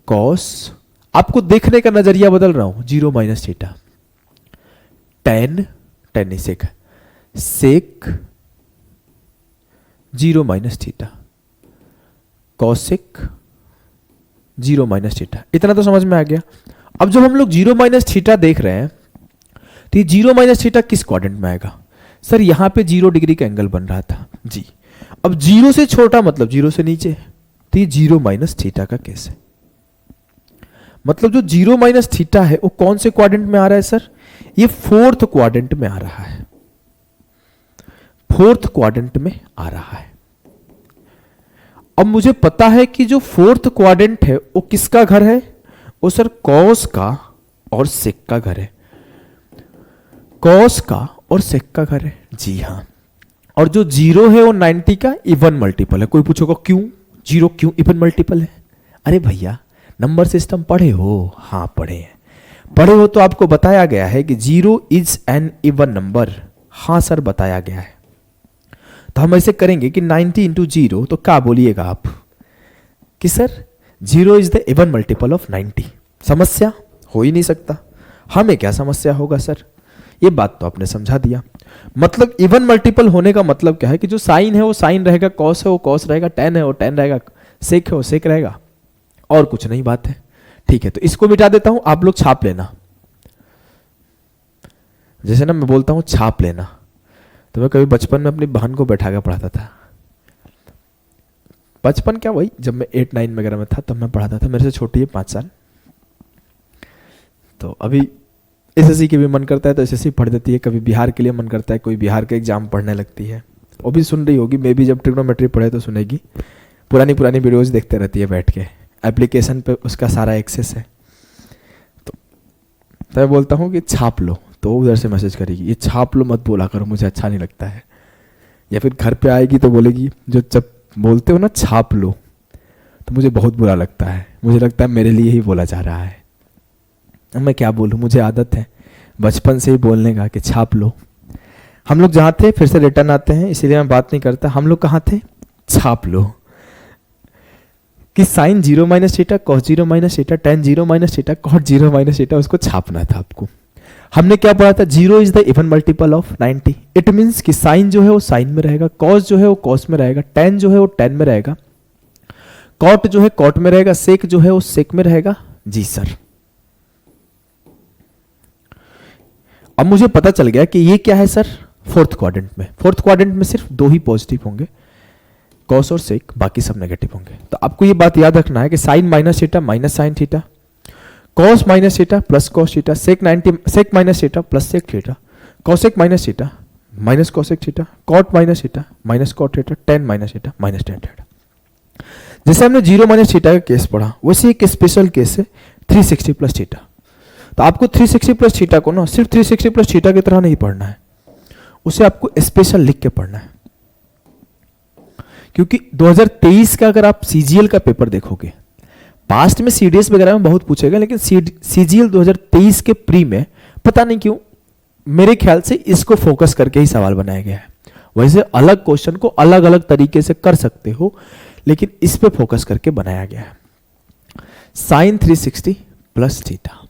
कॉस, आपको देखने का नजरिया बदल रहा हूं, 0 माइनस थीटा, टेन नहीं सेक 0 minus theta, cosec 0 minus theta. इतना तो समझ में आ गया। अब जब हम लोग 0 माइनस थीटा देख रहे हैं तो ये 0 माइनस थीटा किस क्वाड्रेंट में आएगा? सर यहां पे 0 डिग्री का एंगल बन रहा था जी। अब 0 से छोटा मतलब 0 से नीचे, तो ये 0 माइनस थीटा का केस है। मतलब जो 0 माइनस थीटा है वो कौन से क्वाड्रेंट में आ रहा है सर? ये फोर्थ क्वाड्रेंट में आ रहा है, फोर्थ क्वाड्रेंट में आ रहा है। अब मुझे पता है कि जो फोर्थ क्वाड्रेंट है वो किसका घर है? वो सर कॉस का और सेक का घर है, कॉस का और सेक का घर है जी हाँ। और जो 0 है वो 90 का इवन मल्टीपल है। कोई पूछोगा क्यों 0 क्यों इवन मल्टीपल है? अरे भैया नंबर सिस्टम पढ़े हो? हाँ पढ़े हैं। पढ़े हो तो आपको बताया गया है कि 0 इज एन इवन नंबर। हाँ सर बताया गया है। तो हम ऐसे करेंगे कि 90 इंटू 0, तो क्या बोलिएगा आप कि sir 0 is the even multiple of 90। समस्या हो ही नहीं सकता। हमें क्या समस्या होगा सर? ये बात तो आपने समझा दिया। मतलब इवन मल्टीपल होने का मतलब क्या है कि जो साइन है वो साइन रहेगा, कॉस है वो कॉस रहेगा, टेन है वो टेन रहेगा, सेक है वो सेक रहेगा, और कुछ नहीं बात है। ठीक है, तो इसको मिटा देता हूं, आप लोग छाप लेना। जैसे ना मैं बोलता हूं छाप लेना, तो मैं कभी बचपन में अपनी बहन को बैठा कर पढ़ाता था। बचपन क्या, वही जब मैं 8-9 वगैरह में था तब मैं पढ़ाता था। मेरे से छोटी है 5 साल। तो अभी एसएससी के भी मन करता है तो एसएससी पढ़ देती है, कभी बिहार के लिए मन करता है, कोई बिहार के एग्जाम पढ़ने लगती है। वो भी सुन रही होगी, मैं भी जब ट्रिग्नोमेट्री पढ़े तो सुनेगी, पुरानी पुरानी वीडियोज देखते रहती है बैठ के, एप्लीकेशन पे उसका सारा एक्सेस है। तो मैं बोलता हूँ कि छाप लो, तो उधर से मैसेज करेगी ये छाप लो मत बोला करो, मुझे अच्छा नहीं लगता है। या फिर घर पे आएगी तो बोलेगी, जो जब बोलते हो ना छाप लो, तो मुझे बहुत बुरा लगता है, मुझे लगता है मेरे लिए ही बोला जा रहा है। मैं क्या बोलूँ, मुझे आदत है बचपन से ही बोलने का कि छाप लो। हम लोग जहाँ थे फिर से रिटर्न आते हैं, इसीलिए मैं बात नहीं करता। हम लोग कहाँ थे, छाप लो कि sine 0 minus theta, cos 0 minus theta, tan 0 minus theta, cot 0 minus theta, उसको छापना था आपको। हमने क्या पढ़ा था, 0 is the even multiple of 90। It means कि साइन जो है वो साइन में रहेगा, कॉस जो है वो कॉस में रहेगा, टेन जो है वो टेन में रहेगा, कॉट जो है कॉट में रहेगा, सेक जो है वो सेक में रहेगा। जी सर, अब मुझे पता चल गया कि ये क्या है सर, फोर्थ क्वाड्रेंट में। फोर्थ क्वाड्रेंट में सिर्फ 2 ही पॉजिटिव होंगे, कॉस और सेक, बाकी सब नेगेटिव होंगे। तो आपको ये बात याद रखना है कि sine minus theta minus sine theta, cos minus theta plus cos theta, sec minus theta plus sec theta, cosec minus theta minus cosec theta, cot minus theta minus cot theta, tan minus theta minus tan theta. जैसे हमने 0 minus theta का case पढ़ा, वैसे एक special case है 360 plus theta. तो आपको 360 plus theta को ना सिर्फ 360 प्लस थीटा की तरह नहीं पढ़ना है, उसे आपको स्पेशल लिख के पढ़ना है। क्योंकि 2023 का अगर आप सीजीएल का पेपर देखोगे, पास्ट में सीडीएस वगैरह में बहुत पूछेगा, लेकिन सीजीएल 2023 के प्री में पता नहीं क्यों मेरे ख्याल से इसको फोकस करके ही सवाल बनाया गया है। वैसे अलग क्वेश्चन को अलग अलग तरीके से कर सकते हो, लेकिन इस पे फोकस करके बनाया गया है। साइन 360 प्लस थीटा,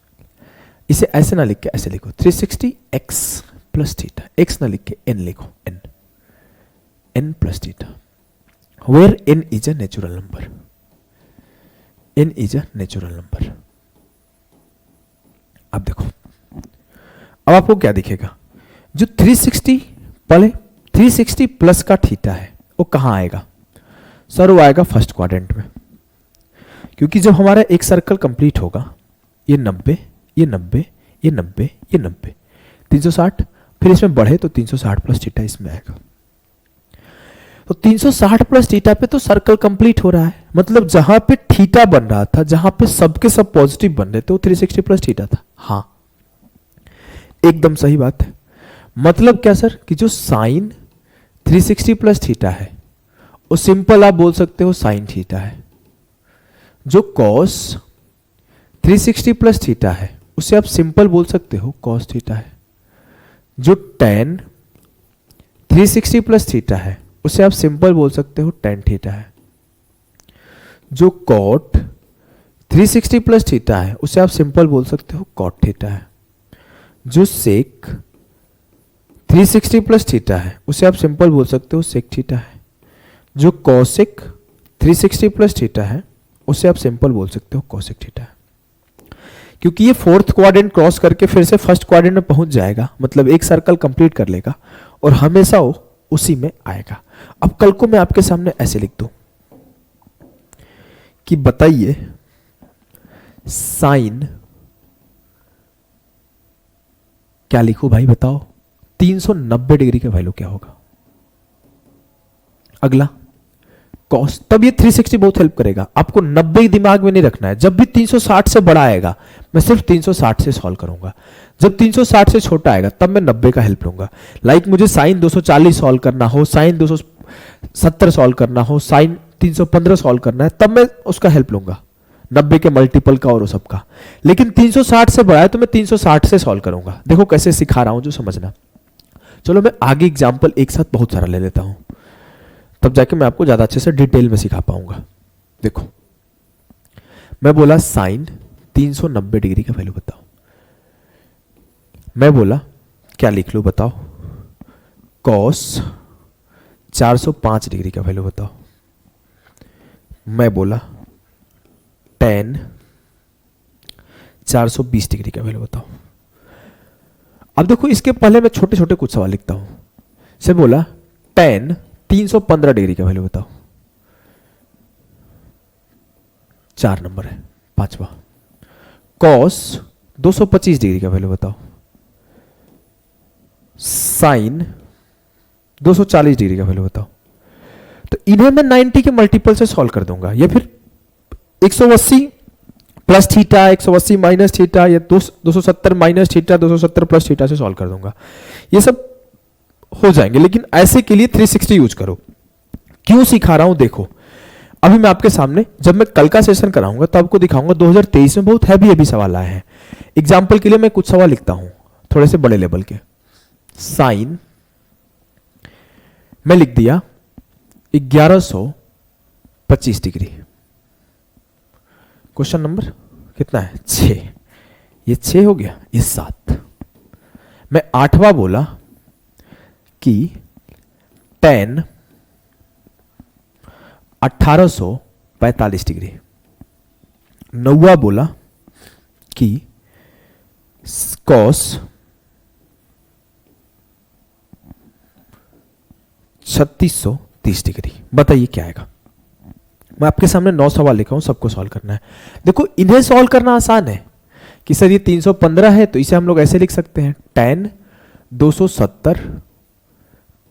इसे ऐसे ना लिख के ऐसे लिखो, 360 एक्स प्लस थीटा, एक्स ना लिख के एन लिखो, N, N plus theta, where N is a natural number, N is a natural number. अब देखो, अब आपको क्या दिखेगा, जो 360 पहले 360 प्लस का थीटा है वो कहां आएगा सर, वो आएगा फर्स्ट क्वाड्रेंट में। क्योंकि जब हमारा एक सर्कल कंप्लीट होगा, ये 90 ये 90 ये 90 ये 90 360, फिर इसमें बढ़े तो 360 प्लस थीटा इसमें आएगा। तो 360 प्लस थीटा पे तो सर्कल कंप्लीट हो रहा है, मतलब जहां पे थीटा बन रहा था, जहां पे सबके सब पॉजिटिव बन रहे थे, वो 360 प्लस थीटा था। हाँ, एकदम सही बात है। मतलब क्या सर, कि जो साइन 360 प्लस थीटा है वो सिंपल आप बोल सकते हो साइन थीटा है। जो कॉस 360 प्लस थीटा है उसे आप सिंपल बोल सकते हो कॉस थीटा है। जो टेन 360 प्लस थीटा है उसे आप सिंपल बोल सकते हो टेन थीटा है। जो कॉट 360 प्लस थीटा है उसे आप सिंपल बोल सकते हो कॉट थीटा है। जो सेक 360 प्लस थीटा है उसे आप सिंपल बोल सकते हो सेक थीटा है। जो कॉसेक 360 प्लस थीटा है उसे आप सिंपल बोल सकते हो कॉसेक थीटा है। क्योंकि ये फोर्थ क्वाड्रेंट क्रॉस करके फिर से फर्स्ट क्वाड्रेंट में पहुंच जाएगा, मतलब एक सर्कल कंप्लीट कर लेगा और हमेशा वो उसी में आएगा। अब कल को मैं आपके सामने ऐसे लिख दूं कि बताइए साइन, क्या लिखूं भाई बताओ, 390 डिग्री का वैल्यू क्या होगा। अगला कॉस, तब ये 360 बहुत हेल्प करेगा आपको। 90 दिमाग में नहीं रखना है, जब भी 360 से बड़ा आएगा मैं सिर्फ 360 से सॉल्व करूंगा, जब 360 से छोटा आएगा तब मैं 90 का हेल्प लूंगा। लाइक मुझे साइन 240 सॉल्व करना हो, साइन 270 सॉल्व करना हो, साइन 315 सॉल्व करना है, तब मैं उसका हेल्प लूंगा, 90 के मल्टीपल का और वो सबका। लेकिन 360 से बड़ा है तो मैं 360 से सॉल्व करूंगा। देखो कैसे सिखा रहा हूं जो समझना। चलो मैं आगे एग्जाम्पल एक साथ बहुत सारा ले लेता हूं, तब जाके मैं आपको ज्यादा अच्छे से डिटेल में सिखा पाऊंगा। देखो मैं बोला साइन 390 डिग्री का वैल्यू बताओ। मैं बोला क्या लिख लूं बताओ? कॉस 405 डिग्री का वैल्यू बताओ। मैं बोला टेन 420 डिग्री का वैल्यू बताओ। अब देखो इसके पहले मैं छोटे छोटे कुछ सवाल लिखता हूं। से बोला टेन 315 डिग्री का वैल्यू बताओ। 4 नंबर है। पांचवा कॉस 225 डिग्री का वैल्यू बताओ। साइन 240 डिग्री का वैल्यू बताओ। तो इन्हें मैं 90 के मल्टीपल से सॉल्व कर दूंगा, या फिर 180 प्लस थीटा, 180 माइनस थीटा, या 270 माइनस थीटा, 270 प्लस थीटा से सॉल्व कर दूंगा। ये सब हो जाएंगे, लेकिन ऐसे के लिए 360 यूज करो। क्यों सिखा रहा हूं देखो, अभी मैं आपके सामने जब मैं कल का सेशन कराऊंगा तो आपको दिखाऊंगा 2023 में बहुत हैवी सवाल आए हैं। एग्जाम्पल के लिए मैं कुछ सवाल लिखता हूं थोड़े से बड़े लेवल के। साइन मैं लिख दिया 1125 डिग्री। क्वेश्चन नंबर कितना है? 6। ये 6 हो गया, ये 7। मैं 8वां बोला कि टेन 1845 डिग्री। 9वां बोला कि कॉस 3630 डिग्री। बताइए क्या आएगा? मैं आपके सामने 9 सवाल लिखा हूं, सबको सॉल्व करना है। देखो इन्हें सॉल्व करना आसान है कि सर ये 315 है तो इसे हम लोग ऐसे लिख सकते हैं tan 270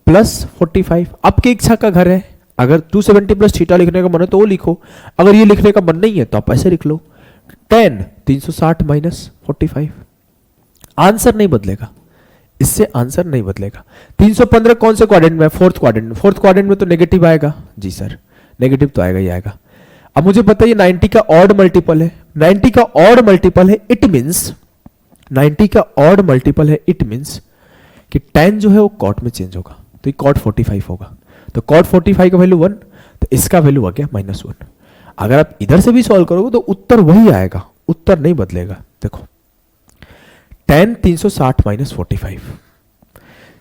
प्लस 45। आपकी इच्छा का घर है, अगर 270 प्लस थीटा लिखने का मन है तो वो लिखो, अगर ये लिखने का मन नहीं है तो आप ऐसे लिख लो tan 360 माइनस 45। आंसर नहीं बदलेगा, इससे आंसर नहीं बदलेगा। 315 कौन से क्वाड्रेंट में? फोर्थ क्वाड्रेंट में। फोर्थ क्वाड्रेंट में तो नेगेटिव आएगा। जी सर नेगेटिव तो आएगा ही आएगा। अब मुझे पता है ये 90 का ऑड मल्टीपल है। 90 का ऑड मल्टीपल है, इट मींस 90 का ऑड मल्टीपल है, इट मींस कि tan जो है वो कॉट में चेंज होगा, तो ये कॉट 45 होगा। तो कॉट 45 का वैल्यू 1, तो इसका वैल्यू आ गया -1। अगर आप इधर से भी सॉल्व करोगे तो उत्तर वही आएगा, उत्तर नहीं बदलेगा। देखो tan 360 माइनस 45।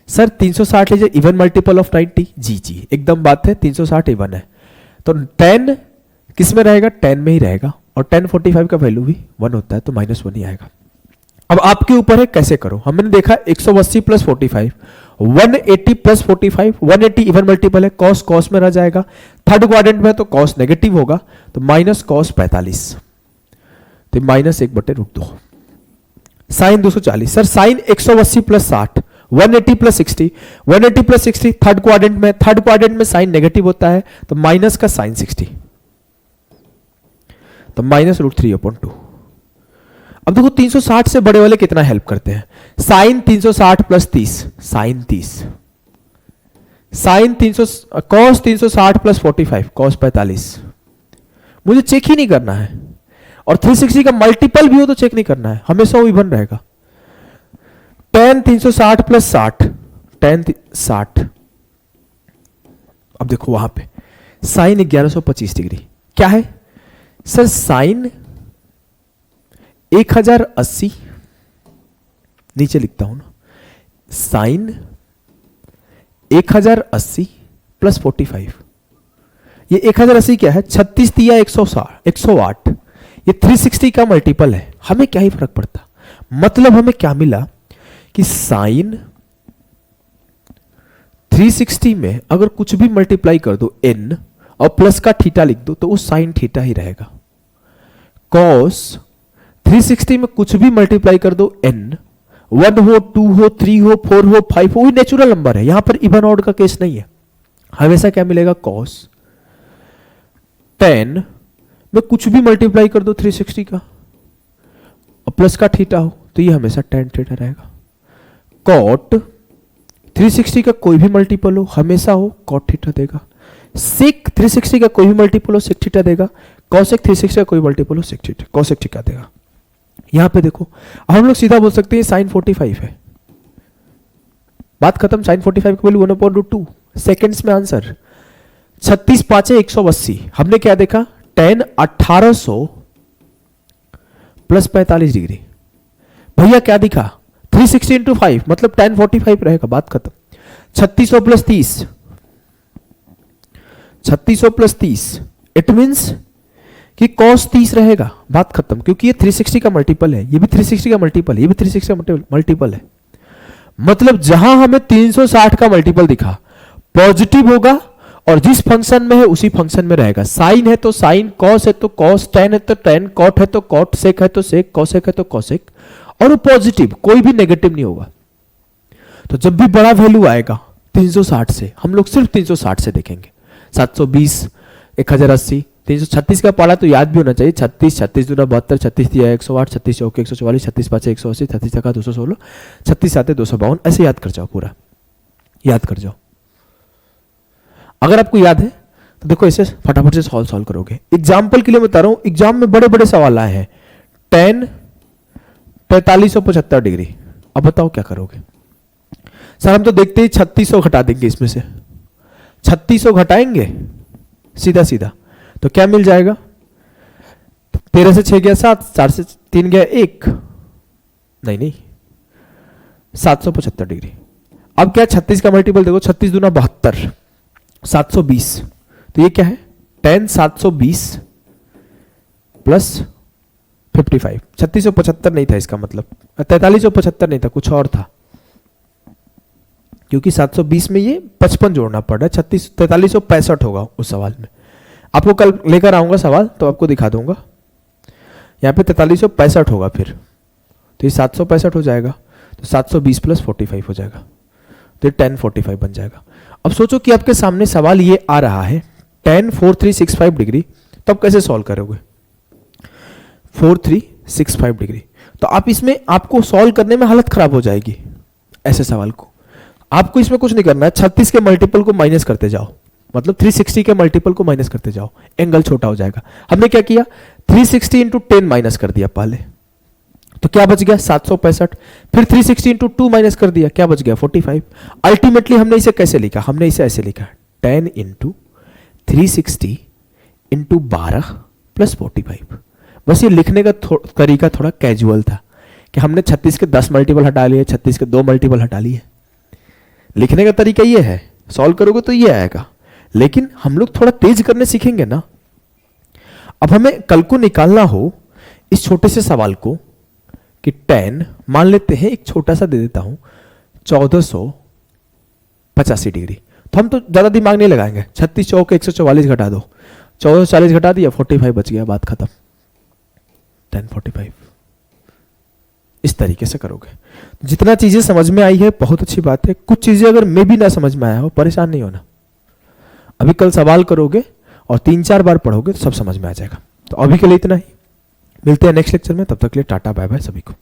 सर 360 लीजिए इवन मल्टीपल ऑफ 90। जी जी एकदम बात है, 360 इवन है तो tan किस में रहेगा? tan में ही रहेगा, और tan 45 का वैल्यू भी 1 होता है तो -1 ही आएगा। अब आपके ऊपर है कैसे करो। हमने देखा 180 प्लस 45, 180 प्लस 45, 180 इवन मल्टीपल है, कॉस कॉस में रह जाएगा। थर्ड क्वाड्रेंट में तो कॉस नेगेटिव होगा, तो माइनस कॉस 45, तो -1/√2। Sine 240, sir sine 180 plus 60, 180 plus 60, 180 plus 60 third quadrant में, थर्ड क्वाड्रेंट में साइन नेगेटिव होता है तो माइनस का साइन 60, तो -√3/2। अब देखो 360 से बड़े वाले कितना हेल्प करते हैं। Sine 360 plus 30, sine 30, sine 300, cos 360 plus 45, cos 45। मुझे चेक ही नहीं करना है, और 360 का मल्टीपल भी हो तो चेक नहीं करना है, हमेशा वो इवन रहेगा। tan 360 plus 60, tan 60। अब देखो वहां पे साइन 1125 डिग्री क्या है? सर साइन 1080, नीचे लिखता हूं ना, साइन 1080 प्लस 45। ये 1080 क्या है? 36 तिया 108। ये 360 का मल्टीपल है, हमें क्या ही फर्क पड़ता। मतलब हमें क्या मिला कि साइन 360 में अगर कुछ भी मल्टीप्लाई कर दो n और प्लस का थीटा लिख दो तो वो साइन थीटा ही रहेगा। कॉस 360 में कुछ भी मल्टीप्लाई कर दो n, 1 हो, 2 हो, 3 हो, 4 हो, 5 हो, वही नेचुरल नंबर है, यहां पर इवन ऑड का केस नहीं है। हमेशा क्या मिलेगा? कॉस। tan में कुछ भी मल्टीप्लाई कर दो 360 का और प्लस का थीटा हो तो ये हमेशा tan थीटा रहेगा। कॉट 360 का कोई भी मल्टीपल हो हमेशा हो कॉट थीटा देगा। सेक 360 का कोई भी मल्टीपल हो सेक थीटा देगा। कॉसेक 360 का कोई मल्टीपल हो सेक थीटा, कॉसेक थीटा देगा। यहां पे देखो अब हम लोग सीधा बोल सकते हैं साइन 45 है, बात खत्म। साइन 45 का वैल्यू 1/√2 सेकेंड्स में आंसर। 36 5 180। हमने क्या देखा? tan 1800 plus 45 degree. भैया क्या दिखा? 360 इंटू 5 मतलब 1045 रहेगा, बात खत्म। 3600 प्लस 30, 3600 प्लस 30 इट मीन्स कि cos 30 रहेगा, बात खत्म। क्योंकि ये 360 का मल्टीपल है, ये भी 360 का मल्टीपल है, ये भी 360 का मल्टीपल है। मतलब जहां हमें 360 का मल्टीपल दिखा पॉजिटिव होगा और जिस फंक्शन में है उसी फंक्शन में रहेगा। साइन है तो साइन, कॉस है तो कॉस, टेन है तो टेन, कॉट है तो कॉट, सेक है तो सेक, कॉसेक है तो कॉसेक, और वो पॉजिटिव, कोई भी नेगेटिव नहीं होगा। तो जब भी बड़ा वैल्यू आएगा 360 से, हम लोग सिर्फ 360 से देखेंगे। 720, 1080, 336 का पढ़ा तो याद भी होना चाहिए। 36, 36 दूना 72, 36 दिया 108, 36 चौके 144, 36 पाँच 180, 36 टका 216, 36 सात 252, ऐसे याद कर जाओ, पूरा याद कर जाओ। अगर आपको याद है तो देखो इसे फटाफट से सॉल्व करोगे। एग्जाम्पल के लिए बता रहा हूं, एग्जाम में बड़े बड़े सवाल आए हैं। 10 4375 डिग्री, अब बताओ क्या करोगे। सर हम तो देखते ही 3600 घटा देंगे, इसमें से 3600 घटाएंगे सीधा सीधा तो क्या मिल जाएगा। 13 से 6 गया 7, 4 से 3 गया 1, नहीं 775 डिग्री। अब क्या 36 का मल्टीपल देखो, 36 दूना 72, 720, तो ये क्या है 10 720 प्लस 55। 3675 नहीं था इसका मतलब, 4375 नहीं था, कुछ और था। क्योंकि 720 में ये 55 जोड़ना पड़ रहा है, 4365 होगा उस सवाल में। आपको कल लेकर आऊंगा सवाल तो आपको दिखा दूंगा। यहाँ पे 4365 होगा, फिर तो ये 765 हो जाएगा, तो 720 प्लस 45 हो जाएगा, तो 1045 बन जाएगा। अब सोचो कि आपके सामने सवाल ये आ रहा है 10 4365 डिग्री, तो आप कैसे सॉल्व करोगे 4365 डिग्री। तो आप इसमें, आपको सॉल्व करने में हालत खराब हो जाएगी ऐसे सवाल को। आपको इसमें कुछ नहीं करना है, 36 के मल्टीपल को माइनस करते जाओ, मतलब 360 के मल्टीपल को माइनस करते जाओ, एंगल छोटा हो जाएगा। हमने क्या किया 360 इंटू 10 माइनस कर दिया पहले, तो क्या बच गया 765। फिर 360 इंटू 2 माइनस कर दिया, क्या बच गया 45। अल्टीमेटली हमने इसे कैसे लिखा, हमने इसे ऐसे लिखा 10 इंटू 360 इंटू 12 प्लस 45। बस ये लिखने का तरीका थोड़ा कैजुअल था कि हमने 36 के 10 मल्टीपल हटा लिए, 36 के 2 मल्टीपल हटा लिए। लिखने का तरीका ये है, सॉल्व करोगे तो ये आएगा, लेकिन हम लोग थोड़ा तेज करने सीखेंगे ना। अब हमें कल को निकालना हो इस छोटे से सवाल को कि 10 मान लेते हैं, एक छोटा सा दे देता हूं 1485 डिग्री, तो हम तो ज्यादा दिमाग नहीं लगाएंगे। 36 चौक 144 घटा दो, 1440 घटा दिया 45 बच गया, बात खत्म, 1045। इस तरीके से करोगे। जितना चीजें समझ में आई है बहुत अच्छी बात है, कुछ चीजें अगर मैं भी ना समझ में आया हो परेशान नहीं होना। अभी कल सवाल करोगे और 3-4 बार पढ़ोगे तो सब समझ में आ जाएगा। तो अभी के लिए इतना ही, मिलते हैं नेक्स्ट लेक्चर में, तब तक के लिए टाटा बाय बाय सभी को।